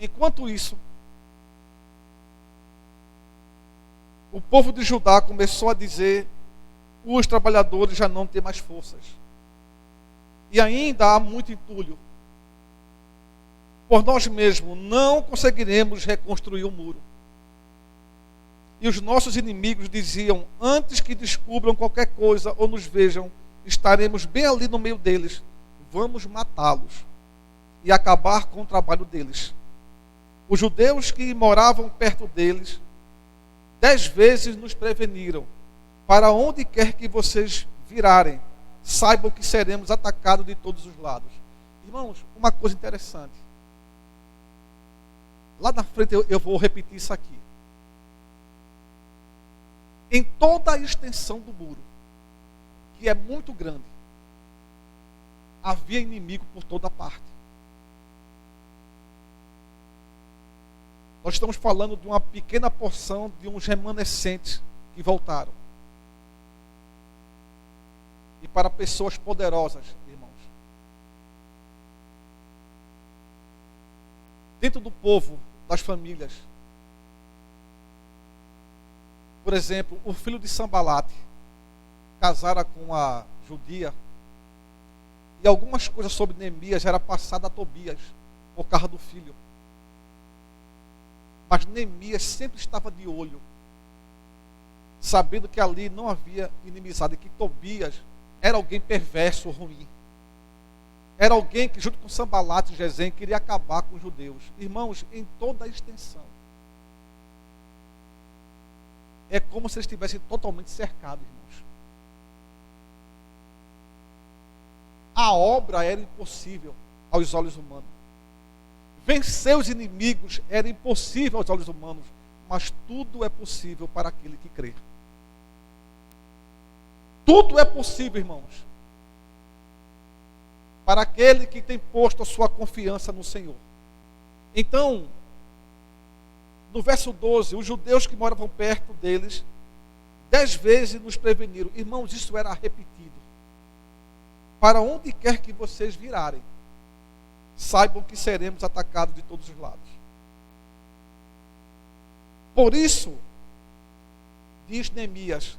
Enquanto isso, o povo de Judá começou a dizer: os trabalhadores já não têm mais forças. E ainda há muito entulho. Por nós mesmos não conseguiremos reconstruir o muro. E os nossos inimigos diziam: antes que descubram qualquer coisa ou nos vejam, estaremos bem ali no meio deles. Vamos matá-los e acabar com o trabalho deles. Os judeus que moravam perto deles 10 vezes nos preveniram: para onde quer que vocês virarem, saibam que seremos atacados de todos os lados. Irmãos, uma coisa interessante. Lá na frente eu vou repetir isso aqui. Em toda a extensão do muro, que é muito grande, havia inimigo por toda parte. Nós estamos falando de uma pequena porção de uns remanescentes que voltaram. E para pessoas poderosas, irmãos, dentro do povo, das famílias, por exemplo, o filho de Sambalate casara com a judia, e algumas coisas sobre Neemias era passada a Tobias por causa do filho. Mas Neemias sempre estava de olho, sabendo que ali não havia inimizade, que Tobias era alguém perverso, ruim. Era alguém que, junto com Sambalate e Gesem, queria acabar com os judeus. Irmãos, em toda a extensão, é como se eles estivessem totalmente cercados, irmãos. A obra era impossível aos olhos humanos. Vencer os inimigos era impossível aos olhos humanos, mas tudo é possível para aquele que crê. Tudo é possível, irmãos, para aquele que tem posto a sua confiança no Senhor. Então, no verso 12, os judeus que moravam perto deles 10 vezes nos preveniram. Irmãos, isso era repetido. Para onde quer que vocês virarem, saibam que seremos atacados de todos os lados. Por isso, diz Neemias,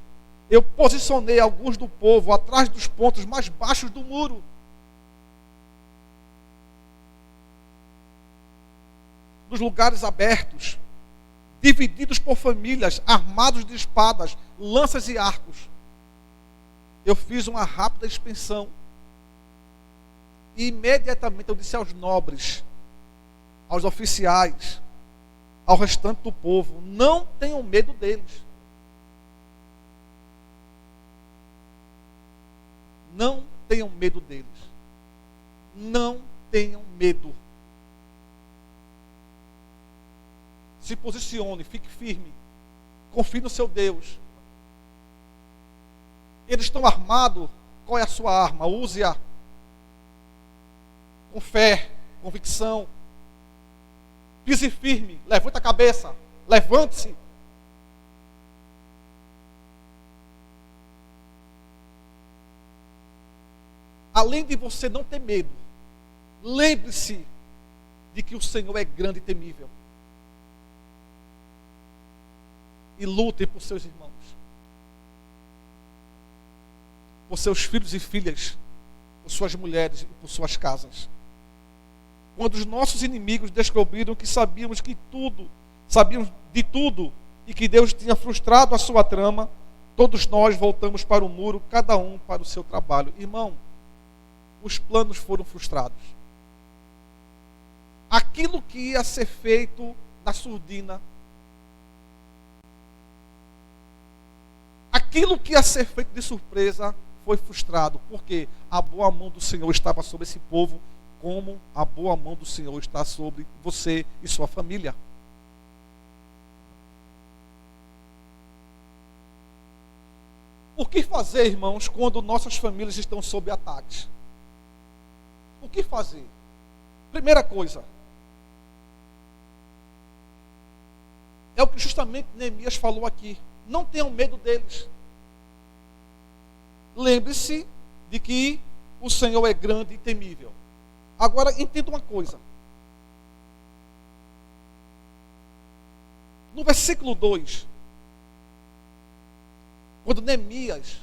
eu posicionei alguns do povo atrás dos pontos mais baixos do muro. Nos lugares abertos, divididos por famílias, armados de espadas, lanças e arcos. Eu fiz uma rápida inspeção e imediatamente eu disse aos nobres, aos oficiais, ao restante do povo: não tenham medo deles. Não tenham medo deles. Não tenham medo. Se posicione, fique firme. Confie no seu Deus. Eles estão armados. Qual é a sua arma? Use-a com fé, convicção. Pise firme, levante a cabeça, levante-se. Além de você não ter medo, lembre-se de que o Senhor é grande e temível. E lutem por seus irmãos, por seus filhos e filhas, por suas mulheres e por suas casas. Quando os nossos inimigos descobriram que sabíamos de tudo e que Deus tinha frustrado a sua trama, todos nós voltamos para o muro, cada um para o seu trabalho. Irmão, os planos foram frustrados. Aquilo que ia ser feito na surdina, aquilo que ia ser feito de surpresa, foi frustrado, porque a boa mão do Senhor estava sobre esse povo, como a boa mão do Senhor está sobre você e sua família. O que fazer, irmãos, quando nossas famílias estão sob ataques? O que fazer? Primeira coisa, é o que justamente Neemias falou aqui: não tenham medo deles. Lembre-se de que o Senhor é grande e temível. Agora, entenda uma coisa. No versículo 2, quando Neemias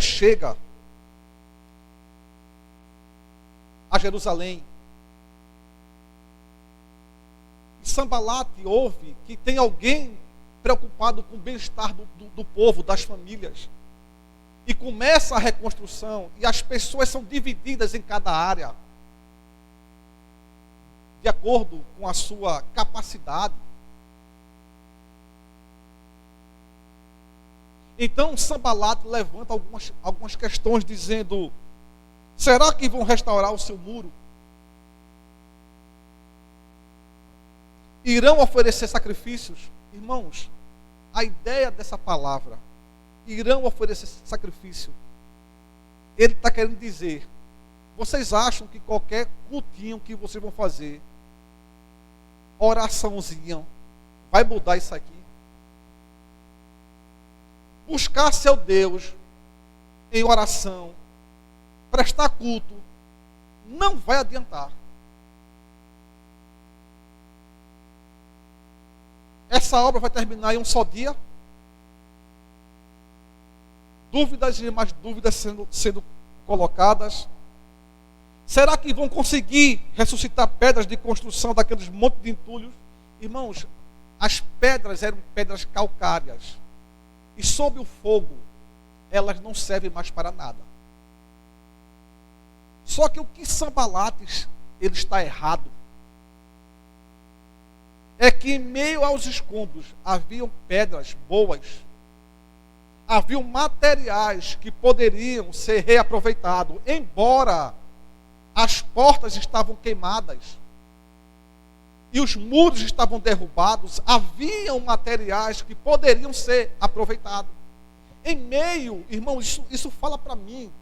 chega a Jerusalém, e Sambalate ouve que tem alguém preocupado com o bem-estar do povo, das famílias, e começa a reconstrução, e as pessoas são divididas em cada área, de acordo com a sua capacidade. Então Sambalate levanta algumas questões, dizendo: será que vão restaurar o seu muro? Irão oferecer sacrifícios? Irmãos, a ideia dessa palavra, irão oferecer sacrifício, ele está querendo dizer: vocês acham que qualquer cultinho que vocês vão fazer, oraçãozinha, vai mudar isso aqui? Buscar seu Deus em oração, prestar culto, não vai adiantar. Essa obra vai terminar em um só dia? Dúvidas e mais dúvidas sendo colocadas. Será que vão conseguir ressuscitar pedras de construção daqueles montes de entulhos? Irmãos, as pedras eram pedras calcárias. E sob o fogo, elas não servem mais para nada. Só que o que Sambalate, ele está errado, é que em meio aos escombros haviam pedras boas, haviam materiais que poderiam ser reaproveitados, embora as portas estavam queimadas e os muros estavam derrubados, haviam materiais que poderiam ser aproveitados. Em meio, irmão, isso fala para mim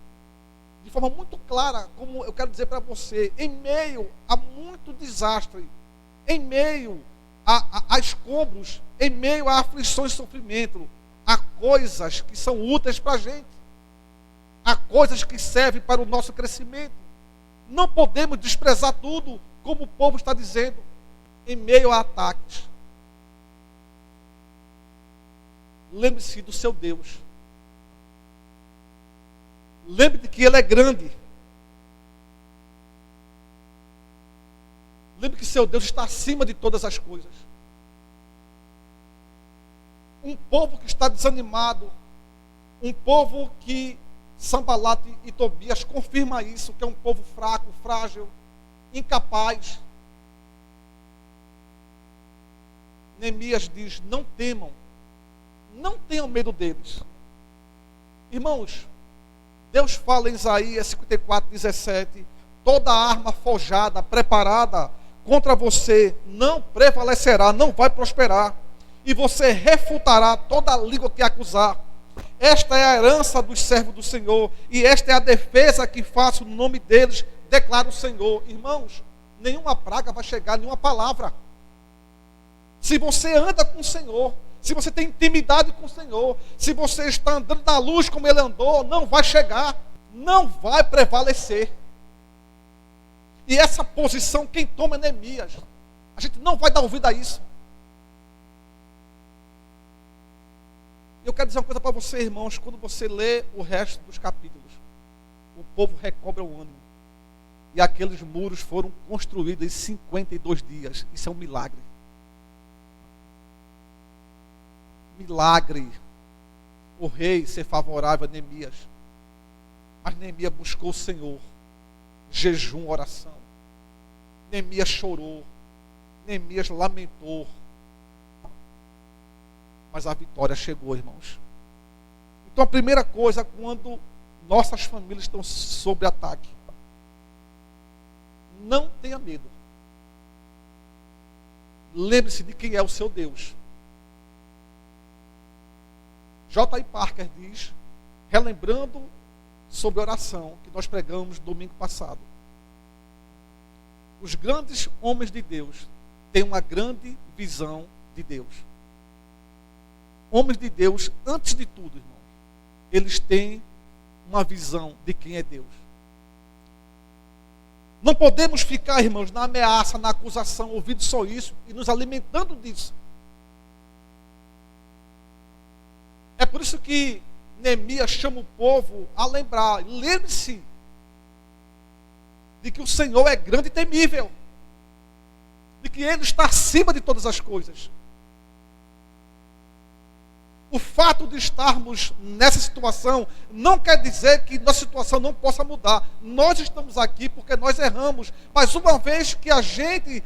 de forma muito clara, como eu quero dizer para você, em meio a muito desastre, em meio a escombros, em meio a aflições e sofrimento, há coisas que são úteis para a gente, há coisas que servem para o nosso crescimento. Não podemos desprezar tudo, como o povo está dizendo, em meio a ataques. Lembre-se do seu Deus. Lembre-se que Ele é grande. Lembre que seu Deus está acima de todas as coisas. povo que está desanimado, um povo que Sanbalate e Tobias confirma isso, que é um povo fraco, frágil, incapaz. Neemias diz: não temam, não tenham medo deles. Irmãos, Deus fala em Isaías 54:17: toda arma forjada, preparada contra você não prevalecerá, não vai prosperar, e você refutará toda a língua que acusar. Esta é a herança dos servos do Senhor, e esta é a defesa que faço no nome deles, declara o Senhor. Irmãos, nenhuma praga vai chegar, nenhuma palavra. Se você anda com o Senhor, se você tem intimidade com o Senhor, se você está andando na luz como ele andou, não vai chegar, não vai prevalecer. E essa posição quem toma é Neemias. A gente não vai dar ouvido a isso. Eu quero dizer uma coisa para você, irmãos: quando você lê o resto dos capítulos, o povo recobra o ânimo. E aqueles muros foram construídos em 52 dias. Isso é um milagre. Milagre. O rei ser favorável a Neemias. Mas Neemias buscou o Senhor. Jejum, oração. Neemias chorou. Neemias lamentou. Mas a vitória chegou, irmãos. Então a primeira coisa, quando nossas famílias estão sob ataque, não tenha medo. Lembre-se de quem é o seu Deus. J.I. Parker diz, relembrando sobre a oração que nós pregamos domingo passado: os grandes homens de Deus têm uma grande visão de Deus. Homens de Deus, antes de tudo, irmão, eles têm uma visão de quem é Deus. Não podemos ficar, irmãos, na ameaça, na acusação, ouvindo só isso e nos alimentando disso. É por isso que Neemias chama o povo a lembrar: lembre-se de que o Senhor é grande e temível, de que Ele está acima de todas as coisas. O fato de estarmos nessa situação não quer dizer que nossa situação não possa mudar. Nós estamos aqui porque nós erramos, mas uma vez que a gente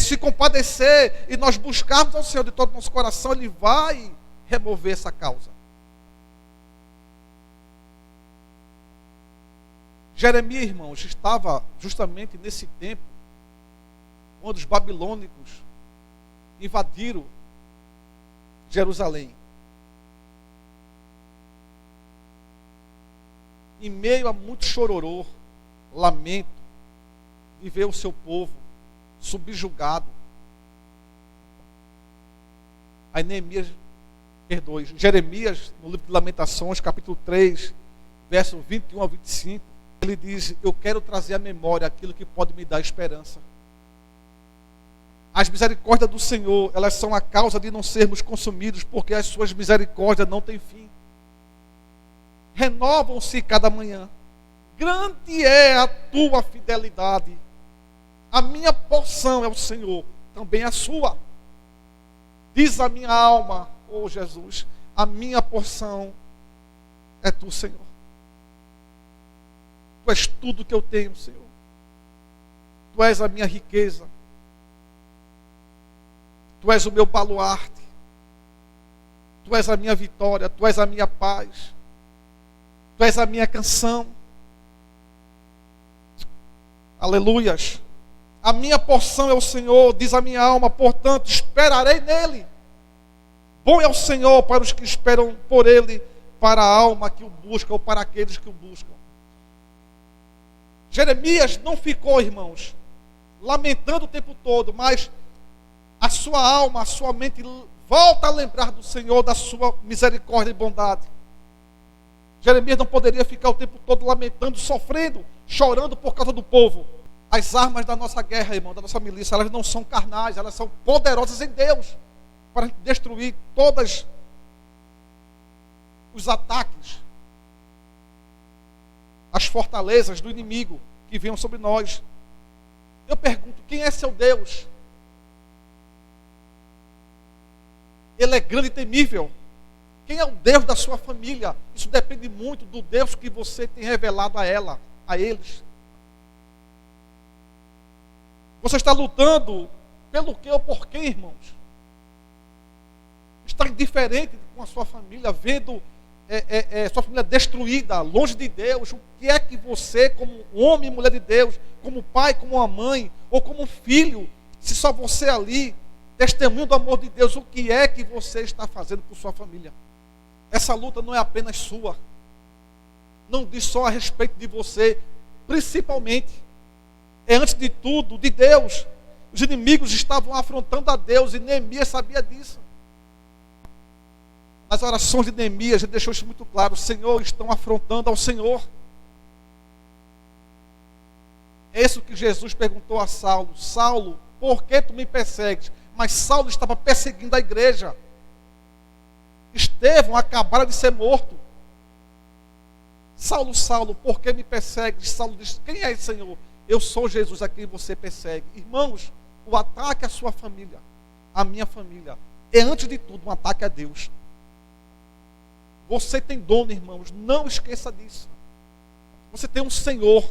se compadecer e nós buscarmos ao Senhor de todo o nosso coração, Ele vai remover essa causa. Jeremias, irmãos, estava justamente nesse tempo quando os babilônicos invadiram Jerusalém. Em meio a muito chororô, lamento, de ver o seu povo subjugado. Aí Jeremias, no livro de Lamentações, capítulo 3, verso 21 a 25, ele diz: eu quero trazer à memória aquilo que pode me dar esperança. As misericórdias do Senhor, elas são a causa de não sermos consumidos, porque as suas misericórdias não têm fim. Renovam-se cada manhã. Grande é a tua fidelidade. A minha porção é o Senhor, também a sua. Diz a minha alma: ó Jesus, a minha porção é tu, Senhor. Tu és tudo que eu tenho, Senhor. Tu és a minha riqueza. Tu és o meu baluarte. Tu és a minha vitória. Tu és a minha paz. Tu és a minha canção. Aleluias. A minha porção é o Senhor, diz a minha alma, portanto esperarei nele. Bom é o Senhor para os que esperam por ele, para a alma que o busca, ou para aqueles que o buscam. Jeremias não ficou, irmãos, lamentando o tempo todo, mas a sua alma, a sua mente volta a lembrar do Senhor, da sua misericórdia e bondade. Jeremias não poderia ficar o tempo todo lamentando, sofrendo, chorando por causa do povo. As armas da nossa guerra, irmão, da nossa milícia, elas não são carnais, elas são poderosas em Deus, para destruir todos os ataques, as fortalezas do inimigo que venham sobre nós. Eu pergunto: quem é seu Deus? Ele é grande e temível. Quem é o Deus da sua família? Isso depende muito do Deus que você tem revelado a ela, a eles. Você está lutando pelo que ou por quem, irmãos? Está indiferente com a sua família, vendo sua família destruída, longe de Deus. O que é que você, como homem e mulher de Deus, como pai, como uma mãe, ou como filho, se só você ali, testemunho do amor de Deus, o que é que você está fazendo por sua família? Essa luta não é apenas sua. Não diz só a respeito de você, principalmente. É antes de tudo, de Deus. Os inimigos estavam afrontando a Deus e Neemias sabia disso. Nas orações de Neemias, ele deixou isso muito claro. O Senhor, estão afrontando ao Senhor. É isso que Jesus perguntou a Saulo. Saulo, por que tu me persegues? Mas Saulo estava perseguindo a igreja. Estevão acabara de ser morto. Saulo, Saulo, por que me persegues? Saulo diz, quem é esse Senhor? Eu sou Jesus a quem você persegue. Irmãos, o ataque à sua família, à minha família, é antes de tudo um ataque a Deus. Você tem dono, irmãos, não esqueça disso. Você tem um Senhor.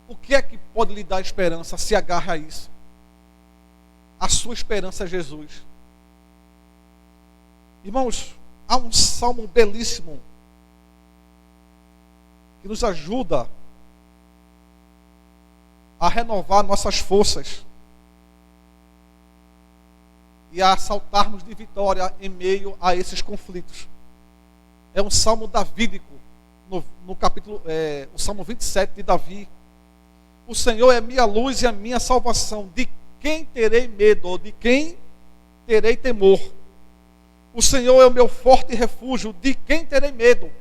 O que é que pode lhe dar esperança? Se agarre a isso. A sua esperança é Jesus. Irmãos, há um salmo belíssimo que nos ajuda a renovar nossas forças e a saltarmos de vitória em meio a esses conflitos. É um salmo davídico, no capítulo, o salmo 27 de Davi. O Senhor é minha luz e a minha salvação. De quem terei medo? Ou de quem terei temor? O Senhor é o meu forte refúgio. De quem terei medo?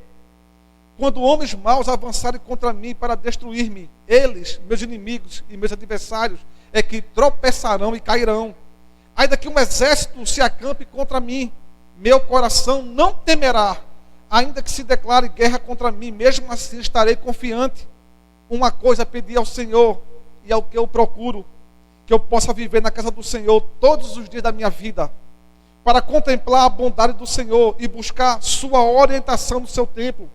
Quando homens maus avançarem contra mim para destruir-me, eles, meus inimigos e meus adversários, é que tropeçarão e cairão. Ainda que um exército se acampe contra mim, meu coração não temerá. Ainda que se declare guerra contra mim, mesmo assim estarei confiante. Uma coisa pedi ao Senhor, e é o que eu procuro, que eu possa viver na casa do Senhor todos os dias da minha vida, para contemplar a bondade do Senhor e buscar sua orientação no seu tempo.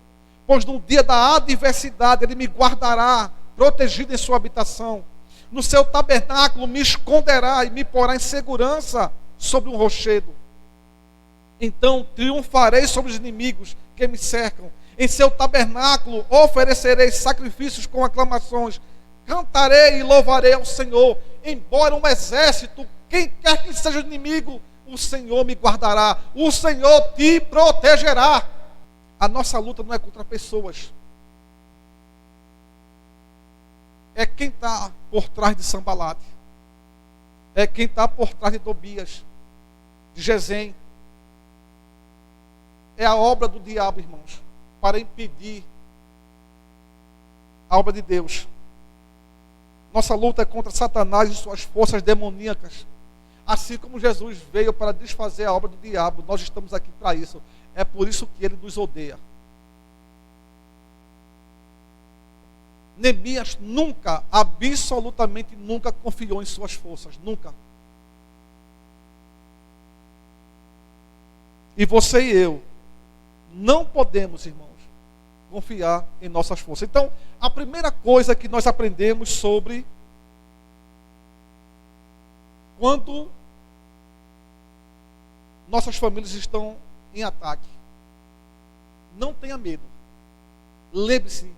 Pois no dia da adversidade Ele me guardará, protegido em sua habitação. No seu tabernáculo me esconderá e me porá em segurança sobre um rochedo. Então triunfarei sobre os inimigos que me cercam. Em seu tabernáculo oferecerei sacrifícios com aclamações. Cantarei e louvarei ao Senhor. Embora um exército, quem quer que seja o inimigo, o Senhor me guardará. O Senhor te protegerá. A nossa luta não é contra pessoas. É quem está por trás de Sambalate. É quem está por trás de Tobias, de Gesem. É a obra do diabo, irmãos, para impedir a obra de Deus. Nossa luta é contra Satanás e suas forças demoníacas. Assim como Jesus veio para desfazer a obra do diabo, nós estamos aqui para isso. É por isso que ele nos odeia. Neemias nunca, absolutamente nunca confiou em suas forças. Nunca. E você e eu não podemos, irmãos, confiar em nossas forças. Então, a primeira coisa que nós aprendemos sobre quando nossas famílias estão em ataque: não tenha medo. Lembre-se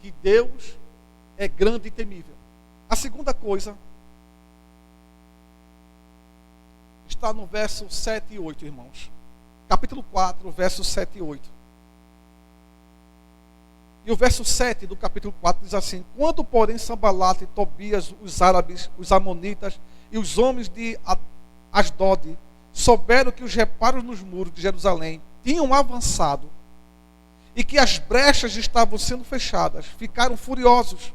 que Deus é grande e temível. A segunda coisa está no verso 7 e 8, irmãos. Capítulo 4, versos 7 e 8. E o verso 7 do capítulo 4 diz assim: quando, porém, Sambalate, Tobias, os árabes, os amonitas e os homens de Asdod souberam que os reparos nos muros de Jerusalém tinham avançado e que as brechas estavam sendo fechadas, ficaram furiosos.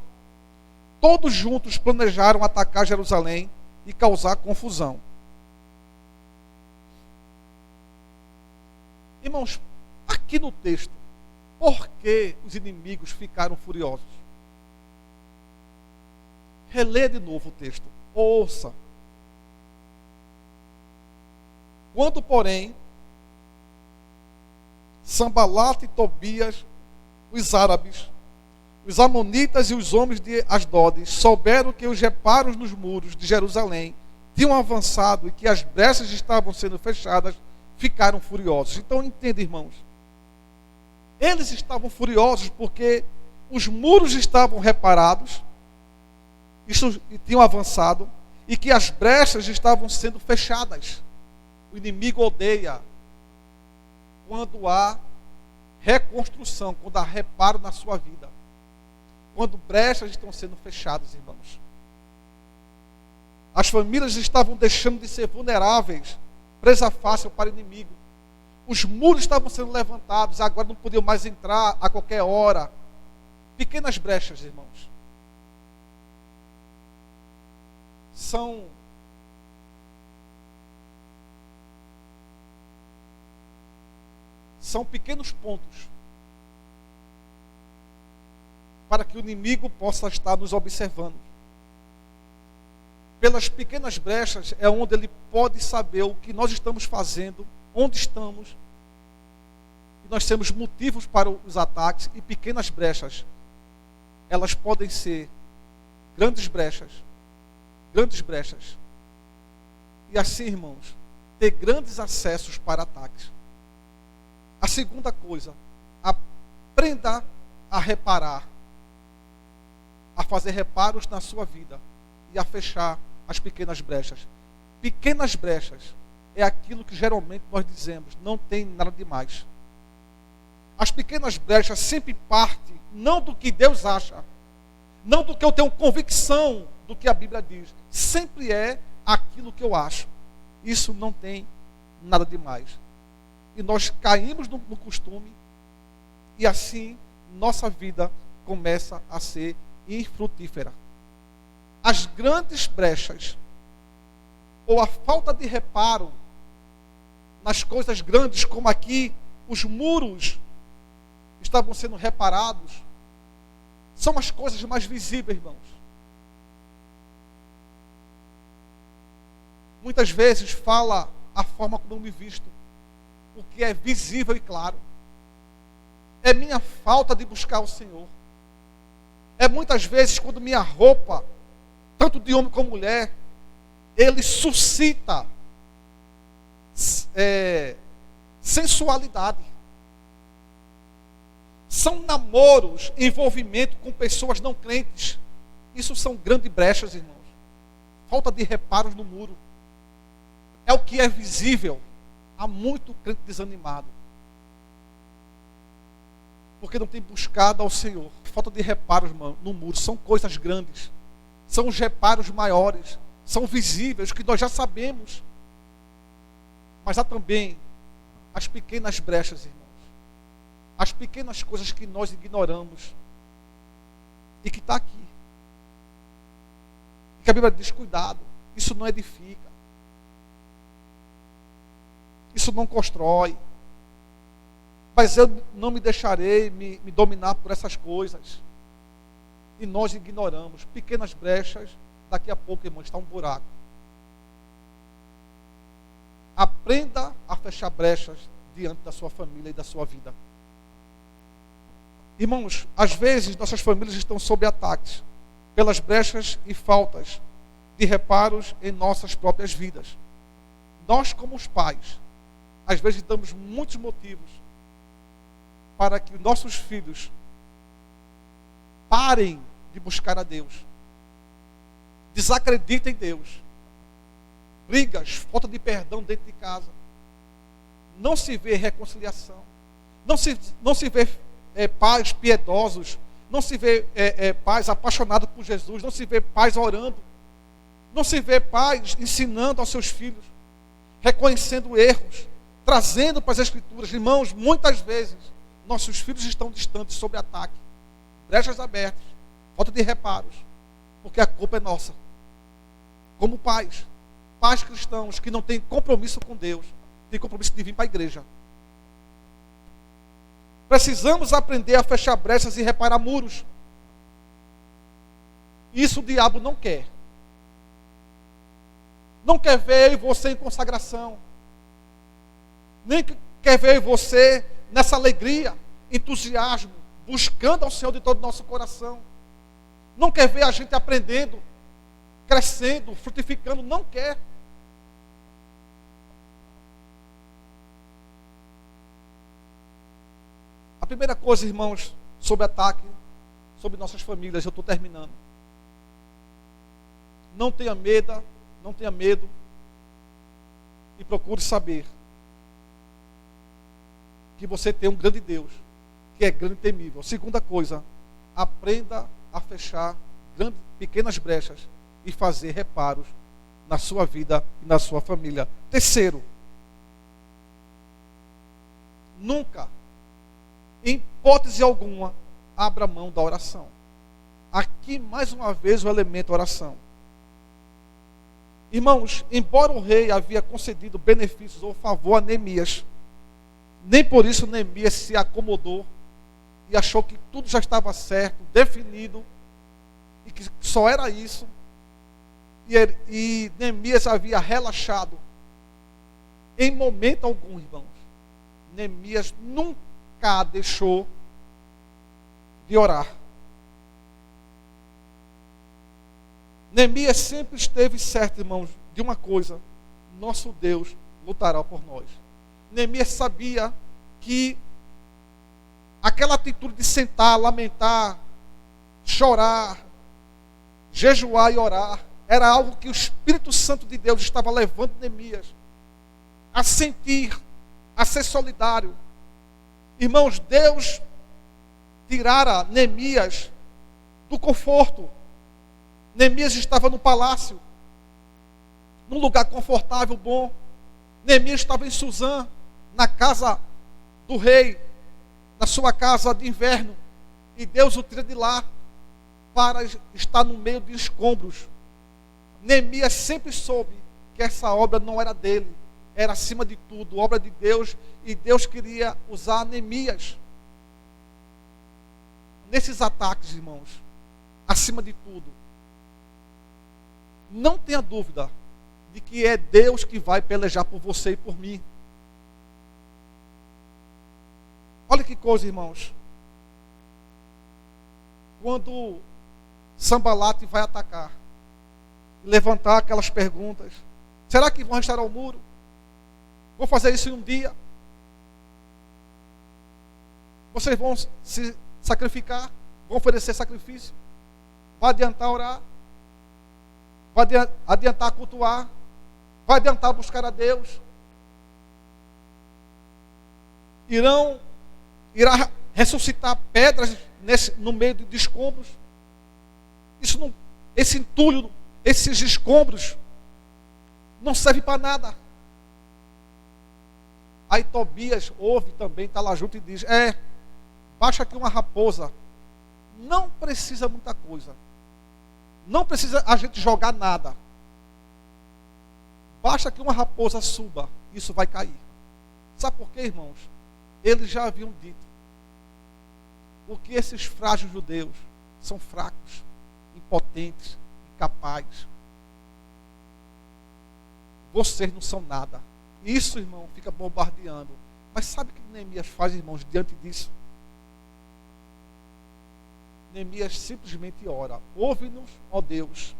Todos juntos planejaram atacar Jerusalém e causar confusão. Irmãos, aqui no texto, por que os inimigos ficaram furiosos? Relê de novo o texto. Ouça. Quando, porém, Sambalate e Tobias, os árabes, os amonitas e os homens de Asdod souberam que os reparos nos muros de Jerusalém tinham avançado e que as brechas estavam sendo fechadas, ficaram furiosos. Então, entenda, irmãos. Eles estavam furiosos porque os muros estavam reparados, e tinham avançado, e que as brechas estavam sendo fechadas. O inimigo odeia quando há reconstrução, quando há reparo na sua vida. Quando brechas estão sendo fechadas, irmãos. As famílias estavam deixando de ser vulneráveis, presa fácil para o inimigo. Os muros estavam sendo levantados, agora não podiam mais entrar a qualquer hora. Pequenas brechas, irmãos. São pequenos pontos para que o inimigo possa estar nos observando. Pelas pequenas brechas é onde ele pode saber o que nós estamos fazendo, onde estamos. E nós temos motivos para os ataques, e pequenas brechas, elas podem ser grandes brechas. E assim, irmãos, ter grandes acessos para ataques. A segunda coisa, aprenda a reparar, a fazer reparos na sua vida e a fechar as pequenas brechas. Pequenas brechas é aquilo que geralmente nós dizemos, não tem nada demais. As pequenas brechas sempre partem não do que Deus acha, não do que eu tenho convicção do que a Bíblia diz. Sempre é aquilo que eu acho. Isso não tem nada demais. E nós caímos no costume, e assim nossa vida começa a ser infrutífera. As grandes brechas, ou a falta de reparo nas coisas grandes, como aqui os muros estavam sendo reparados, são as coisas mais visíveis, irmãos. Muitas vezes fala a forma como eu me visto, o que é visível e claro. É minha falta de buscar o Senhor. É muitas vezes quando minha roupa, tanto de homem como mulher, ele suscita sensualidade. São namoros, envolvimento com pessoas não crentes. Isso são grandes brechas, irmãos. Falta de reparos no muro. É o que é visível. Há muito crente desanimado, porque não tem buscado ao Senhor. Falta de reparos, irmão, no muro. São coisas grandes. São os reparos maiores. São visíveis, que nós já sabemos. Mas há também as pequenas brechas, irmãos. As pequenas coisas que nós ignoramos. E que está aqui. E que a Bíblia diz, cuidado. Isso não edifica. Isso não constrói. Mas eu não me deixarei me dominar por essas coisas. E nós ignoramos. Pequenas brechas, daqui a pouco, irmão, está um buraco. Aprenda a fechar brechas diante da sua família e da sua vida. Irmãos, às vezes nossas famílias estão sob ataques pelas brechas e faltas de reparos em nossas próprias vidas. Nós, como os pais, às vezes damos muitos motivos para que nossos filhos parem de buscar a Deus, desacreditem em Deus. Brigas, falta de perdão dentro de casa, não se vê reconciliação, não se vê pais piedosos, não se vê pais apaixonados por Jesus, não se vê pais orando, não se vê pais ensinando aos seus filhos, reconhecendo erros, trazendo para as Escrituras. Irmãos, muitas vezes nossos filhos estão distantes sob ataque, brechas abertas, falta de reparos, porque a culpa é nossa. Como pais cristãos que não têm compromisso com Deus, têm compromisso de vir para a igreja. Precisamos aprender a fechar brechas e reparar muros. Isso o diabo não quer. Não quer ver você em consagração. Nem quer ver você nessa alegria, entusiasmo, buscando ao Senhor de todo o nosso coração. Não quer ver a gente aprendendo, crescendo, frutificando. Não quer. A primeira coisa, irmãos, sobre ataque, sobre nossas famílias, eu estou terminando. Não tenha medo e procure saber que você tem um grande Deus, que é grande e temível. Segunda coisa, aprenda a fechar pequenas brechas e fazer reparos na sua vida e na sua família. Terceiro, nunca, em hipótese alguma, abra mão da oração. Aqui, mais uma vez, o elemento oração. Irmãos, embora o rei havia concedido benefícios ou favor a Neemias, nem por isso Neemias se acomodou e achou que tudo já estava certo, definido, e que só era isso. E Neemias havia relaxado. Em momento algum, irmãos, Neemias nunca deixou de orar. Neemias sempre esteve certo, irmãos, de uma coisa: nosso Deus lutará por nós. Neemias sabia que aquela atitude de sentar, lamentar, chorar, jejuar e orar, era algo que o Espírito Santo de Deus estava levando Neemias a sentir, a ser solidário. Irmãos, Deus tirara Neemias do conforto. Neemias estava no palácio, num lugar confortável, bom. Neemias estava em Suzã, na casa do rei, na sua casa de inverno. E Deus o tira de lá para estar no meio de escombros. Neemias sempre soube que essa obra não era dele, era acima de tudo, obra de Deus. E Deus queria usar Neemias nesses ataques, irmãos, acima de tudo. Não tenha dúvida de que é Deus que vai pelejar por você e por mim. Olha que coisa, irmãos. Quando Sambalate vai atacar, levantar aquelas perguntas: será que vão restaurar o muro? Vou fazer isso em um dia? Vocês vão se sacrificar? Vão oferecer sacrifício? Vai adiantar orar? Vai adiantar cultuar? Vai adiantar buscar a Deus? Irá ressuscitar pedras no meio de escombros? Esse entulho, esses escombros, não serve para nada. Aí Tobias ouve também, está lá junto e diz: baixa aqui uma raposa. Não precisa muita coisa. Não precisa a gente jogar nada. Basta que uma raposa suba, isso vai cair. Sabe por quê, irmãos? Eles já haviam dito: porque esses frágeis judeus são fracos, impotentes, incapazes. Vocês não são nada. Isso, irmão, fica bombardeando. Mas sabe o que Neemias faz, irmãos, diante disso? Neemias simplesmente ora: ouve-nos, ó Deus,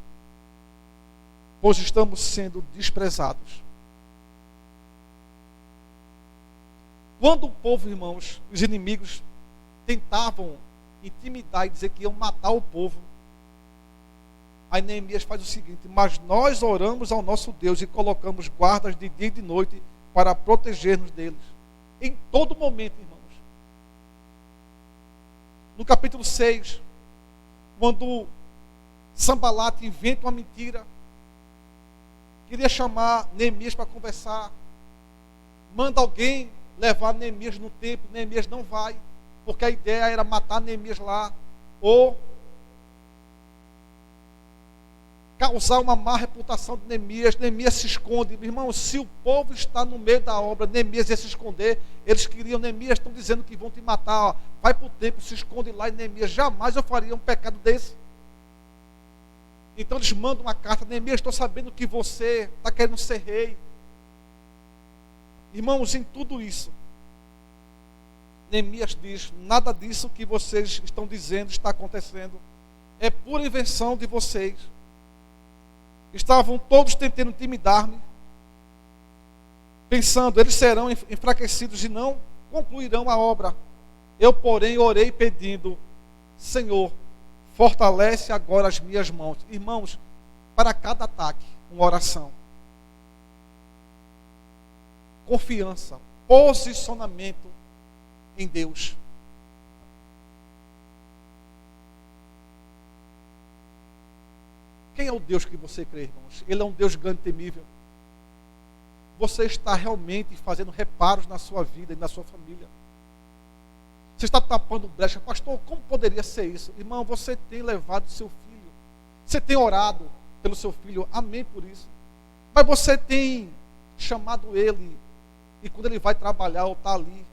pois estamos sendo desprezados. Quando o povo, irmãos, os inimigos tentavam intimidar e dizer que iam matar o povo, aí Neemias faz o seguinte: mas nós oramos ao nosso Deus e colocamos guardas de dia e de noite para proteger-nos deles. Em todo momento, irmãos. No capítulo 6, quando Sambalate inventa uma mentira, queria chamar Neemias para conversar, manda alguém levar Neemias no templo. Neemias não vai, porque a ideia era matar Neemias lá, ou causar uma má reputação de Neemias. Neemias se esconde. Irmão, se o povo está no meio da obra, Neemias ia se esconder. Eles queriam: Neemias, estão dizendo que vão te matar, ó. Vai para o templo, se esconde lá. E Neemias: jamais eu faria um pecado desse. Então eles mandam uma carta: Neemias, estou sabendo que você está querendo ser rei. Irmãos, em tudo isso, Neemias diz: nada disso que vocês estão dizendo está acontecendo. É pura invenção de vocês. Estavam todos tentando intimidar-me, pensando, eles serão enfraquecidos e não concluirão a obra. Eu, porém, orei pedindo: Senhor, fortalece agora as minhas mãos. Irmãos, para cada ataque, uma oração. Confiança, posicionamento em Deus. Quem é o Deus que você crê, irmãos? Ele é um Deus grande e temível. Você está realmente fazendo reparos na sua vida e na sua família. Você está tapando brecha. Pastor, como poderia ser isso? Irmão, você tem levado seu filho. Você tem orado pelo seu filho. Amém por isso. Mas você tem chamado ele. E quando ele vai trabalhar ou está ali,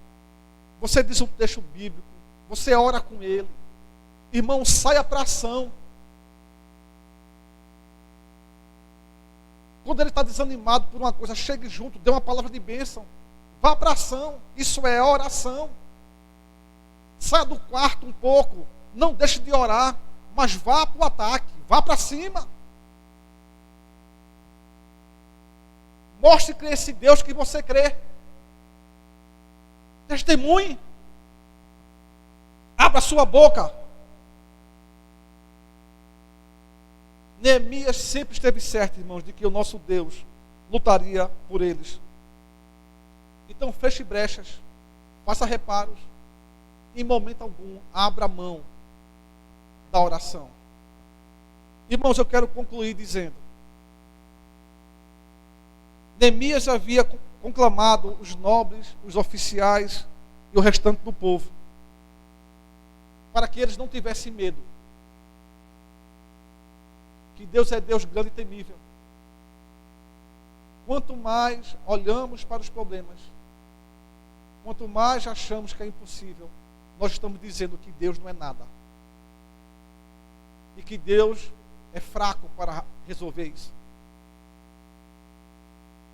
você diz um texto bíblico. Você ora com ele. Irmão, saia para a ação. Quando ele está desanimado por uma coisa, chegue junto, dê uma palavra de bênção. Vá para a ação. Isso é oração. Saia do quarto um pouco. Não deixe de orar. Mas vá para o ataque. Vá para cima. Mostre que esse Deus que você crê. Testemunhe. Abra sua boca. Neemias sempre esteve certo, irmãos, de que o nosso Deus lutaria por eles. Então feche brechas, faça reparos. Em momento algum, abra mão da oração. Irmãos, eu quero concluir dizendo: Neemias havia conclamado os nobres, os oficiais e o restante do povo, para que eles não tivessem medo. Que Deus é Deus grande e temível. Quanto mais olhamos para os problemas, quanto mais achamos que é impossível, nós estamos dizendo que Deus não é nada. E que Deus é fraco para resolver isso.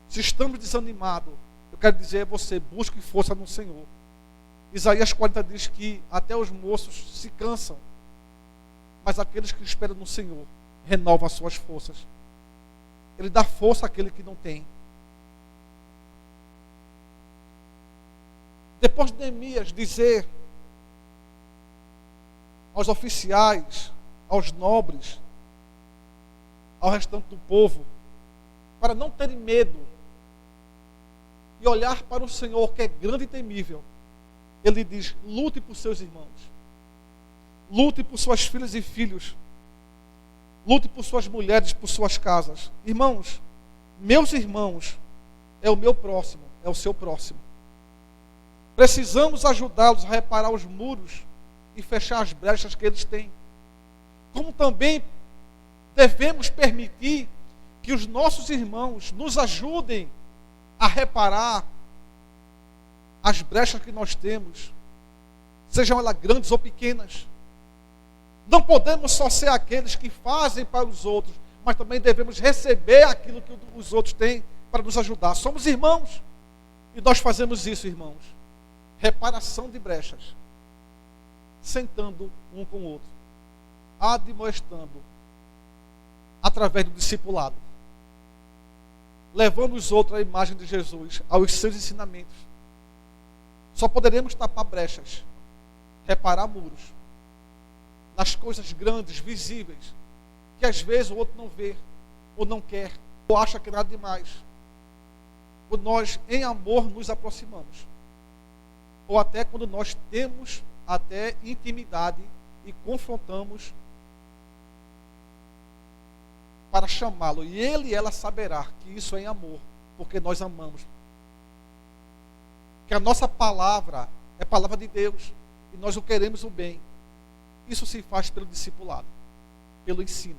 Se estamos desanimados, eu quero dizer a você: busque força no Senhor. Isaías 40 diz que até os moços se cansam, mas aqueles que esperam no Senhor renova as suas forças. Ele dá força àquele que não tem. Depois de Neemias dizer aos oficiais, aos nobres, ao restante do povo, para não terem medo e olhar para o Senhor, que é grande e temível, ele diz: lute por seus irmãos, lute por suas filhas e filhos, lute por suas mulheres, por suas casas. Irmãos, meus irmãos é o meu próximo, é o seu próximo. Precisamos ajudá-los a reparar os muros e fechar as brechas que eles têm. Como também devemos permitir que os nossos irmãos nos ajudem a reparar as brechas que nós temos, sejam elas grandes ou pequenas. Não podemos só ser aqueles que fazem para os outros, mas também devemos receber aquilo que os outros têm para nos ajudar. Somos irmãos. E nós fazemos isso, irmãos. Reparação de brechas. Sentando um com o outro. Admoestando. Através do discipulado. Levando os outros à imagem de Jesus, aos seus ensinamentos. Só poderemos tapar brechas, reparar muros, nas coisas grandes, visíveis, que às vezes o outro não vê, ou não quer, ou acha que nada demais. Quando nós, em amor, nos aproximamos. Ou até quando nós temos até intimidade e confrontamos para chamá-lo. E ele e ela saberá que isso é em amor, porque nós amamos. Que a nossa palavra é palavra de Deus, e nós o queremos o bem. Isso se faz pelo discipulado, pelo ensino.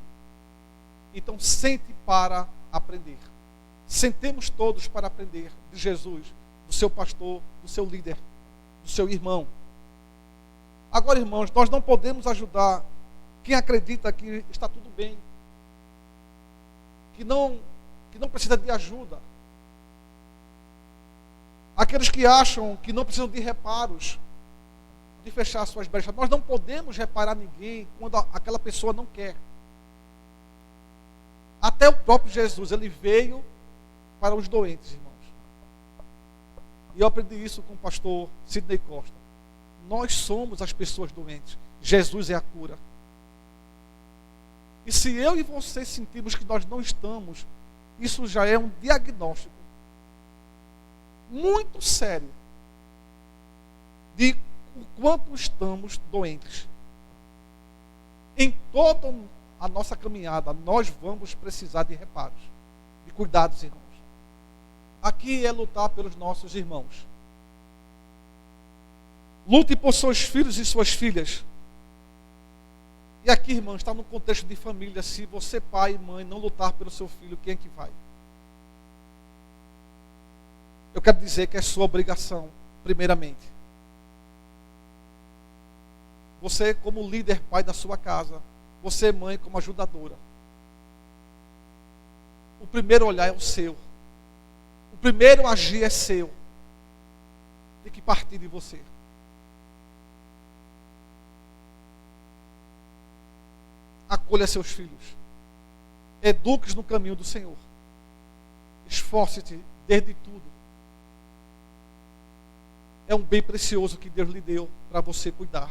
Então sente para aprender. Sentemos todos para aprender de Jesus, do seu pastor, do seu líder, do seu irmão. Agora, irmãos, nós não podemos ajudar quem acredita que está tudo bem, que não precisa de ajuda. Aqueles que acham que não precisam de reparos, de fechar suas brechas. Nós não podemos reparar ninguém quando aquela pessoa não quer. Até o próprio Jesus, ele veio para os doentes, irmãos. E eu aprendi isso com o pastor Sidney Costa. Nós somos as pessoas doentes. Jesus é a cura. E se eu e você sentirmos que nós não estamos, isso já é um diagnóstico muito sério de o quanto estamos doentes. Em toda a nossa caminhada, nós vamos precisar de reparos, de cuidados, irmãos. Aqui é lutar pelos nossos irmãos. Lute por seus filhos e suas filhas. E aqui, irmãos, está no contexto de família. Se você, pai e mãe, não lutar pelo seu filho, quem é que vai? Eu quero dizer que é sua obrigação, primeiramente. Você, como líder, pai da sua casa. Você, mãe, como ajudadora. O primeiro olhar é o seu. O primeiro agir é seu. Tem que partir de você. Acolha seus filhos. Eduque-os no caminho do Senhor. Esforce-te desde tudo. É um bem precioso que Deus lhe deu para você cuidar.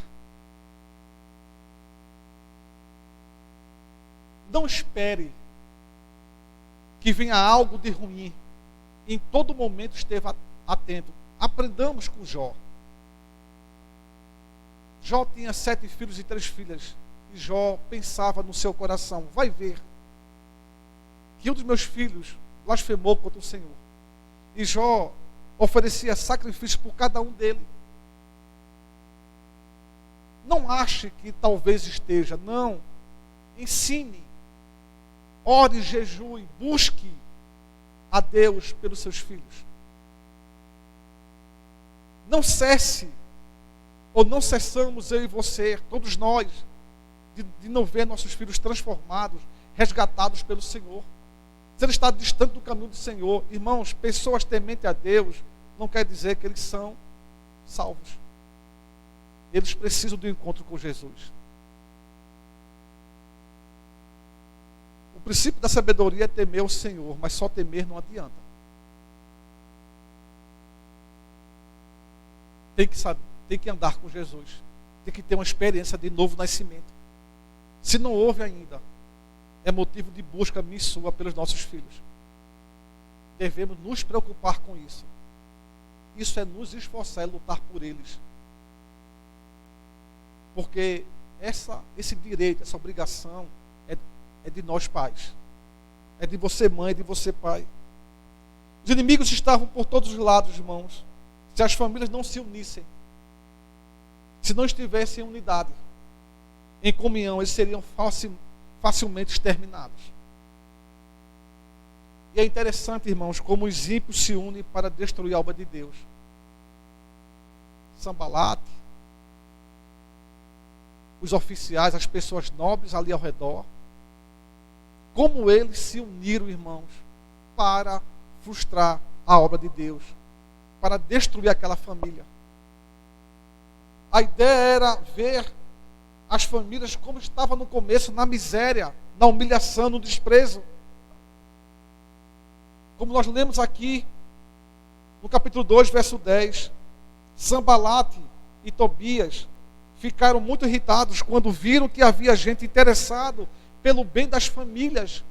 Não espere que venha algo de ruim. Em todo momento esteja atento. Aprendamos com Jó. Jó tinha 7 filhos e 3 filhas. E Jó pensava no seu coração: vai ver que um dos meus filhos blasfemou contra o Senhor. E Jó oferecia sacrifício por cada um dele. Não ache que talvez esteja. Não. Ensine. Ore, jejue, busque a Deus pelos seus filhos. Não cesse, ou não cessamos eu e você, todos nós, de não ver nossos filhos transformados, resgatados pelo Senhor. Se ele está distante do caminho do Senhor, irmãos, pessoas tementes a Deus, não quer dizer que eles são salvos. Eles precisam do encontro com Jesus. O princípio da sabedoria é temer o Senhor, mas só temer não adianta. Tem que saber, tem que andar com Jesus. Tem que ter uma experiência de novo nascimento. Se não houve ainda, é motivo de busca minha e sua pelos nossos filhos. Devemos nos preocupar com isso. Isso é nos esforçar, é lutar por eles. Porque esse direito, essa obrigação é de nós pais. É de você mãe, é de você pai. Os inimigos estavam por todos os lados, irmãos. Se as famílias não se unissem, se não estivessem em unidade, em comunhão, eles seriam facilmente exterminados. E é interessante, irmãos, como os ímpios se unem para destruir a obra de Deus. Sambalate, os oficiais, as pessoas nobres ali ao redor, como eles se uniram, irmãos, para frustrar a obra de Deus, para destruir aquela família. A ideia era ver as famílias como estavam no começo, na miséria, na humilhação, no desprezo. Como nós lemos aqui, no capítulo 2, verso 10, Sambalate e Tobias ficaram muito irritados quando viram que havia gente interessado pelo bem das famílias,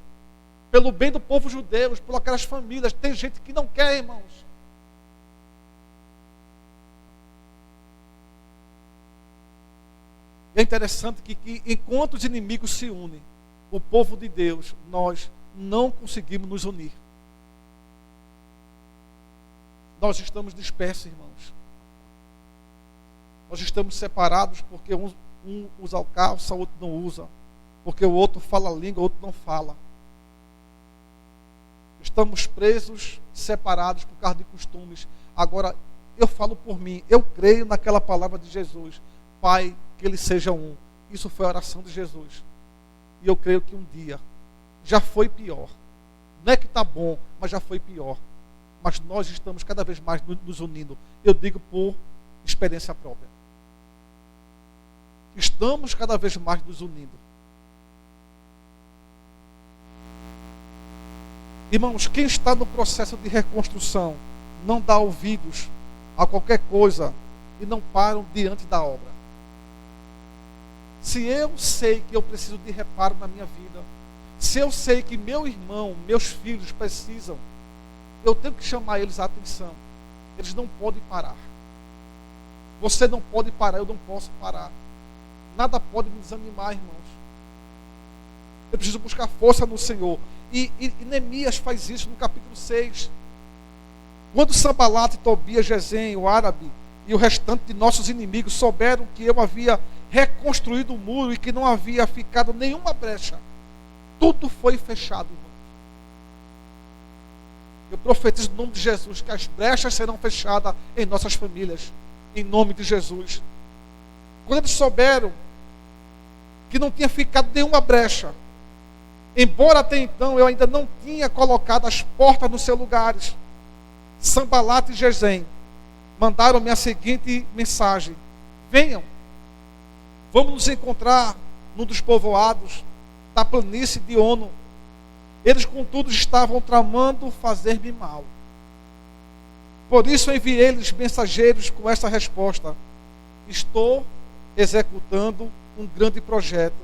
pelo bem do povo judeu, por aquelas famílias. Tem gente que não quer, irmãos. É interessante que enquanto os inimigos se unem, o povo de Deus, nós não conseguimos nos unir. Nós estamos dispersos, irmãos. Nós estamos separados porque um usa calça, o outro não usa. Porque o outro fala a língua, o outro não fala. Estamos presos, separados por causa de costumes. Agora, eu falo por mim, eu creio naquela palavra de Jesus. Pai, que eles sejam um. Isso foi a oração de Jesus. E eu creio que um dia já foi pior. Não é que está bom, mas já foi pior. Mas nós estamos cada vez mais nos unindo. Eu digo por experiência própria. Estamos cada vez mais nos unindo. Irmãos, quem está no processo de reconstrução não dá ouvidos a qualquer coisa e não param diante da obra. Se eu sei que eu preciso de reparo na minha vida, se eu sei que meu irmão, meus filhos precisam, eu tenho que chamar eles a atenção. Eles não podem parar. Você não pode parar, eu não posso parar. Nada pode me desanimar, irmãos. Eu preciso buscar força no Senhor. E Neemias faz isso no capítulo 6. Quando Sanbalate, Tobias, Gesem, o árabe e o restante de nossos inimigos souberam que eu havia reconstruído o muro e que não havia ficado nenhuma brecha, tudo foi fechado, irmãos. Eu profetizo no nome de Jesus que as brechas serão fechadas em nossas famílias, em nome de Jesus. Quando eles souberam que não tinha ficado nenhuma brecha, embora até então eu ainda não tinha colocado as portas nos seus lugares, Sanbalate e Gesem mandaram-me a seguinte mensagem: venham, vamos nos encontrar num dos povoados da planície de Ono. Eles, contudo, estavam tramando fazer-me mal. Por isso enviei-lhes mensageiros com esta resposta: estou executando um grande projeto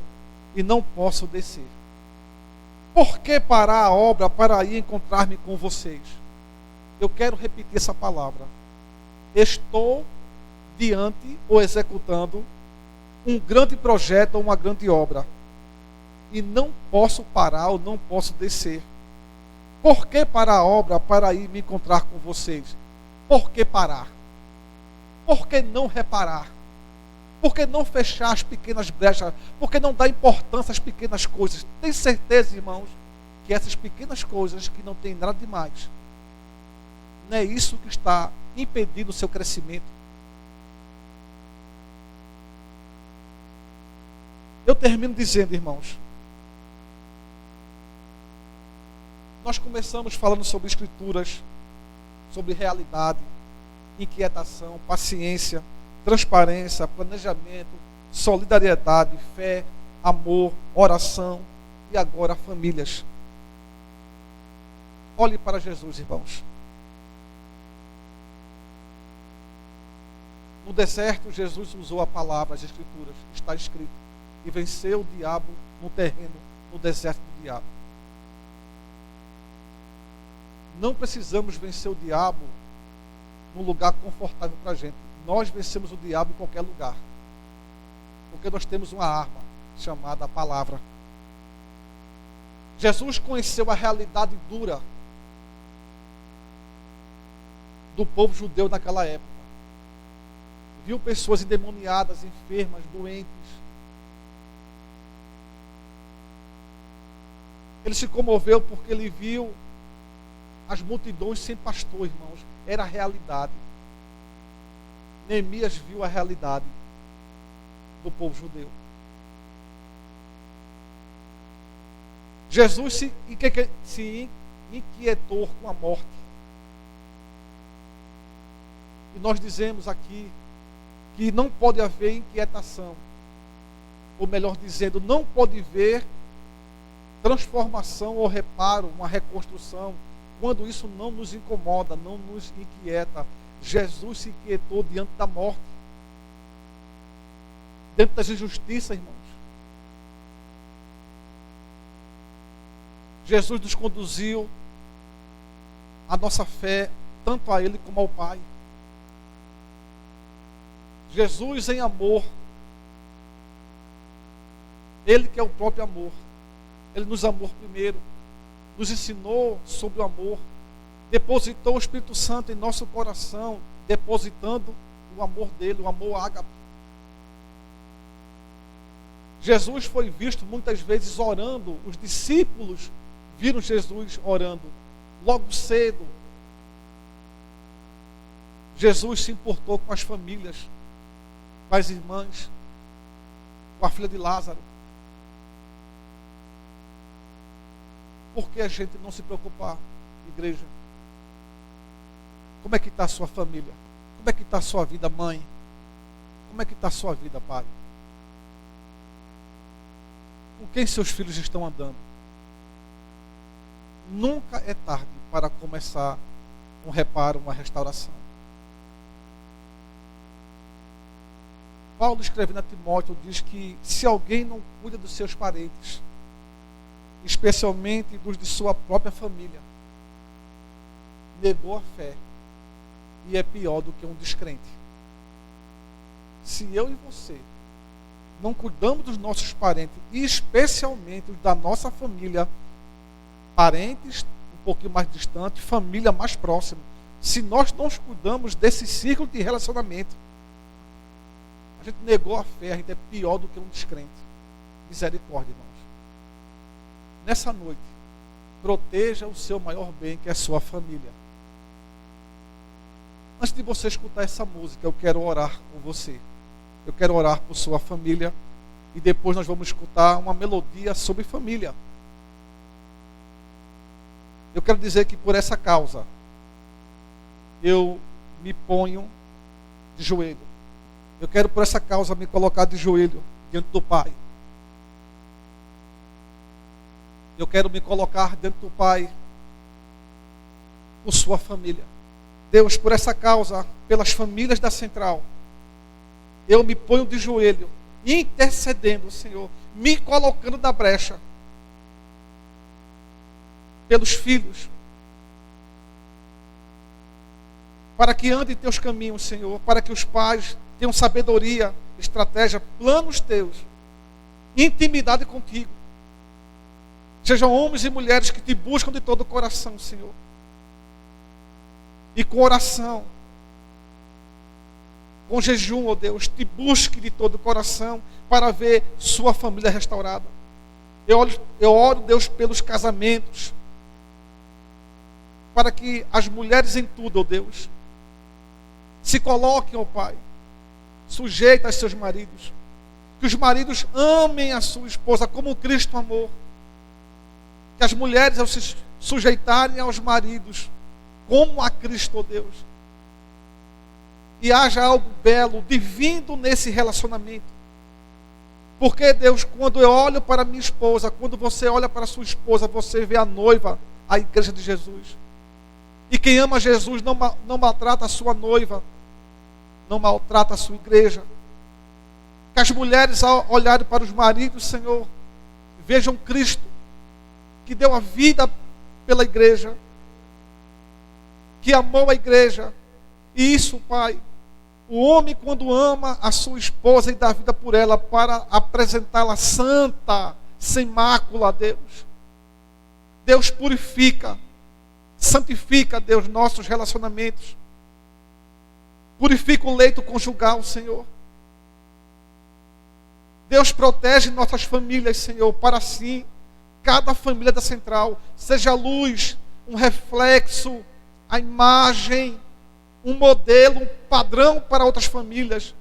e não posso descer. Por que parar a obra para ir encontrar-me com vocês? Eu quero repetir essa palavra. Estou diante ou executando um grande projeto ou uma grande obra e não posso parar ou não posso descer. Por que parar a obra para ir me encontrar com vocês? Por que parar? Por que não reparar? Por que não fechar as pequenas brechas? Por que não dar importância às pequenas coisas? Tem certeza, irmãos, que essas pequenas coisas que não tem nada demais, não é isso que está impedindo o seu crescimento? Eu termino dizendo, irmãos, nós começamos falando sobre escrituras, sobre realidade, inquietação, paciência, transparência, planejamento, solidariedade, fé, amor, oração e agora famílias. Olhe para Jesus, irmãos. No deserto, Jesus usou a palavra, as escrituras, está escrito, e venceu o diabo no terreno, no deserto do diabo. Não precisamos vencer o diabo num lugar confortável para a gente. Nós vencemos o diabo em qualquer lugar. Porque nós temos uma arma chamada palavra. Jesus conheceu a realidade dura do povo judeu naquela época. Viu pessoas endemoniadas, enfermas, doentes. Ele se comoveu porque ele viu as multidões sem pastor, irmãos. Era a realidade. Neemias viu a realidade do povo judeu. Jesus se inquietou com a morte. E nós dizemos aqui que não pode haver inquietação. Ou melhor dizendo, não pode haver transformação ou reparo, uma reconstrução, quando isso não nos incomoda, não nos inquieta. Jesus se inquietou diante da morte, diante das injustiças, irmãos. Jesus nos conduziu a nossa fé tanto a Ele como ao Pai. Jesus em amor, Ele que é o próprio amor, Ele nos amou primeiro, nos ensinou sobre o amor, depositou o Espírito Santo em nosso coração, depositando o amor dele, o amor ágape. Jesus foi visto muitas vezes orando, os discípulos viram Jesus orando, logo cedo. Jesus se importou com as famílias, com as irmãs, com a filha de Lázaro. por que a gente não se preocupar, igreja? Como é que está a sua família? Como é que está a sua vida, mãe? Como é que está a sua vida, pai? Com quem seus filhos estão andando? Nunca é tarde para começar um reparo, uma restauração. Paulo, escrevendo a Timóteo, diz que se alguém não cuida dos seus parentes, especialmente dos de sua própria família, negou a fé e é pior do que um descrente. Se eu e você não cuidamos dos nossos parentes, e especialmente os da nossa família, parentes um pouquinho mais distantes, família mais próxima, se nós não cuidamos desse círculo de relacionamento, a gente negou a fé, a gente é pior do que um descrente. Misericórdia, irmãos. Nessa noite, proteja o seu maior bem, que é a sua família. Antes de você escutar essa música, eu quero orar por você. Eu quero orar por sua família. E depois nós vamos escutar uma melodia sobre família. Eu quero dizer que por essa causa, eu me ponho de joelho. Eu quero por essa causa me colocar de joelho diante do Pai. Eu quero me colocar diante do Pai por sua família. Deus, por essa causa, pelas famílias da Central, eu me ponho de joelho, intercedendo, Senhor, me colocando na brecha pelos filhos, para que andem em teus caminhos, Senhor, para que os pais tenham sabedoria, estratégia, planos teus, intimidade contigo. Sejam homens e mulheres que te buscam de todo o coração, Senhor. E com oração, com jejum, ó Deus, te busque de todo o coração para ver sua família restaurada. Eu oro, Deus, pelos casamentos, para que as mulheres em tudo, ó Deus, se coloquem, ó Pai, sujeitas a seus maridos. Que os maridos amem a sua esposa como Cristo amou. Que as mulheres, ao se sujeitarem aos maridos, como a Cristo, ó Deus, e haja algo belo, divino nesse relacionamento. Porque, Deus, quando eu olho para minha esposa, quando você olha para a sua esposa, você vê a noiva, a igreja de Jesus. E quem ama Jesus não maltrata a sua noiva, não maltrata a sua igreja. Que as mulheres, ao olharem para os maridos, Senhor, vejam Cristo, que deu a vida pela igreja, que amou a igreja. E isso, Pai, o homem, quando ama a sua esposa e dá vida por ela, para apresentá-la santa, sem mácula, a Deus. Deus purifica, santifica, Deus, nossos relacionamentos. Purifica o leito conjugal, Senhor. Deus, protege nossas famílias, Senhor, para assim cada família da Central seja a luz, um reflexo, a imagem, um modelo, um padrão para outras famílias.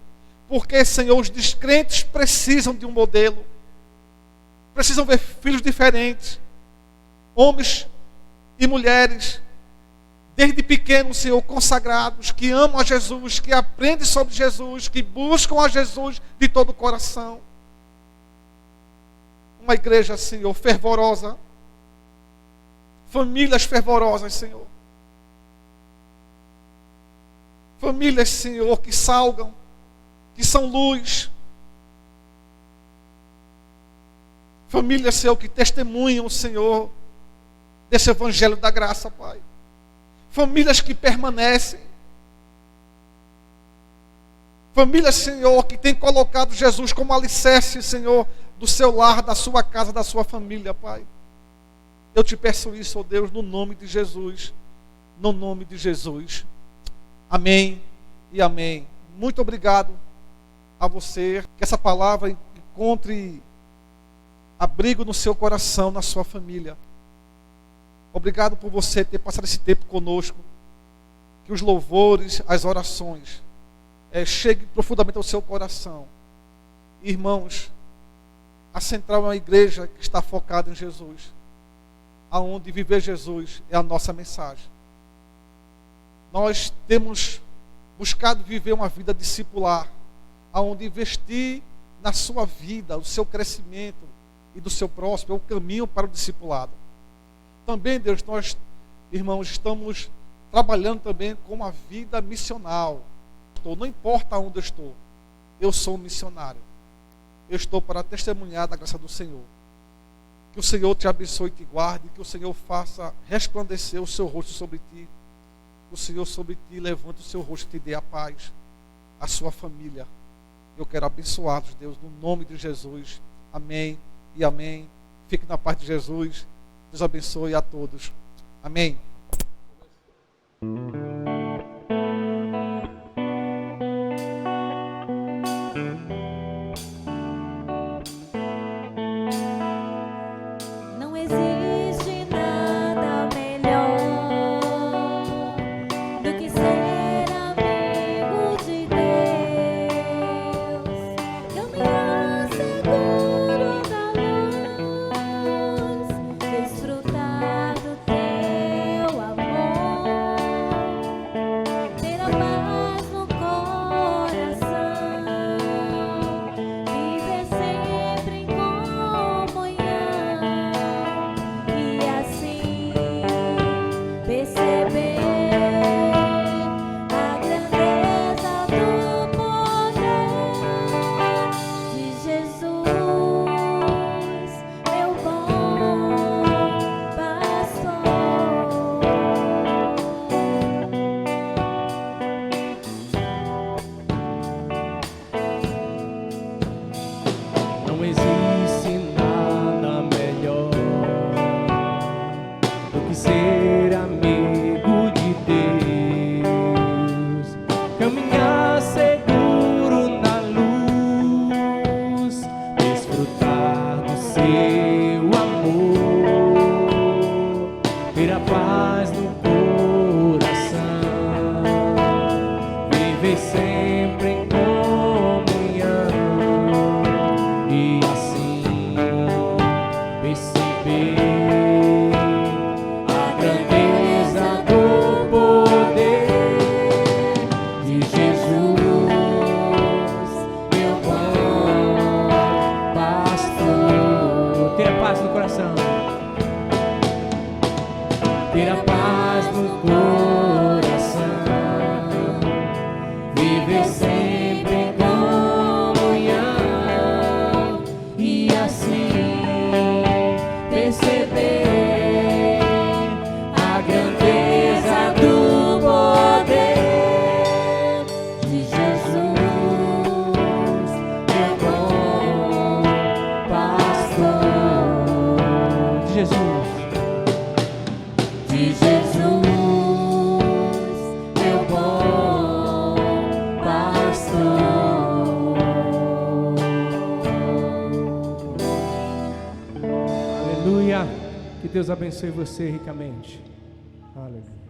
Porque, Senhor, os descrentes precisam de um modelo. Precisam ver filhos diferentes. Homens e mulheres, desde pequenos, Senhor, consagrados, que amam a Jesus, que aprendem sobre Jesus, que buscam a Jesus de todo o coração. Uma igreja, Senhor, fervorosa. Famílias fervorosas, Senhor. Famílias, Senhor, que salgam, que são luz. Famílias, Senhor, que testemunham, Senhor, desse evangelho da graça, Pai. Famílias que permanecem. Famílias, Senhor, que têm colocado Jesus como alicerce, Senhor, do seu lar, da sua casa, da sua família, Pai. Eu te peço isso, ó Deus, no nome de Jesus. No nome de Jesus. Amém e amém. Muito obrigado a você. Que essa palavra encontre abrigo no seu coração, na sua família. Obrigado por você ter passado esse tempo conosco. Que os louvores, as orações cheguem profundamente ao seu coração. Irmãos, a Central é uma igreja que está focada em Jesus. aonde viver Jesus é a nossa mensagem. Nós temos buscado viver uma vida discipular, aonde investir na sua vida, o seu crescimento e do seu próximo é o caminho para o discipulado. Também, Deus, nós, irmãos, estamos trabalhando também com uma vida missional. Não importa onde eu sou um missionário. Eu estou para testemunhar da graça do Senhor. Que o Senhor te abençoe e te guarde, que o Senhor faça resplandecer o seu rosto sobre ti. Que o Senhor sobre ti levante o seu rosto e te dê a paz, a sua família. Eu quero abençoá-los, Deus, no nome de Jesus. Amém e amém. Fique na paz de Jesus. Deus abençoe a todos. Amém. Não existe nada melhor do que ser amigo de Deus, caminhar seguro da luz, desfrutar do teu amor, ter a paz no coração, viver sempre em comunhão e assim perceber a grandeza do poder de Jesus, meu bom pastor. Não existe nada melhor do que ser amigo de Deus, caminhar seguro na luz, desfrutar do seu amor, ter a paz no coração, viver sempre em comunhão e assim perceber a grandeza do poder de Jesus, meu bom pastor. Ter a paz no coração, ter a paz no coração, viver sempre em comunhão e assim perceber a grandeza do poder de Jesus, meu bom pastor. De Jesus, meu bom pastor. Aleluia. Que Deus abençoe você ricamente. Aleluia.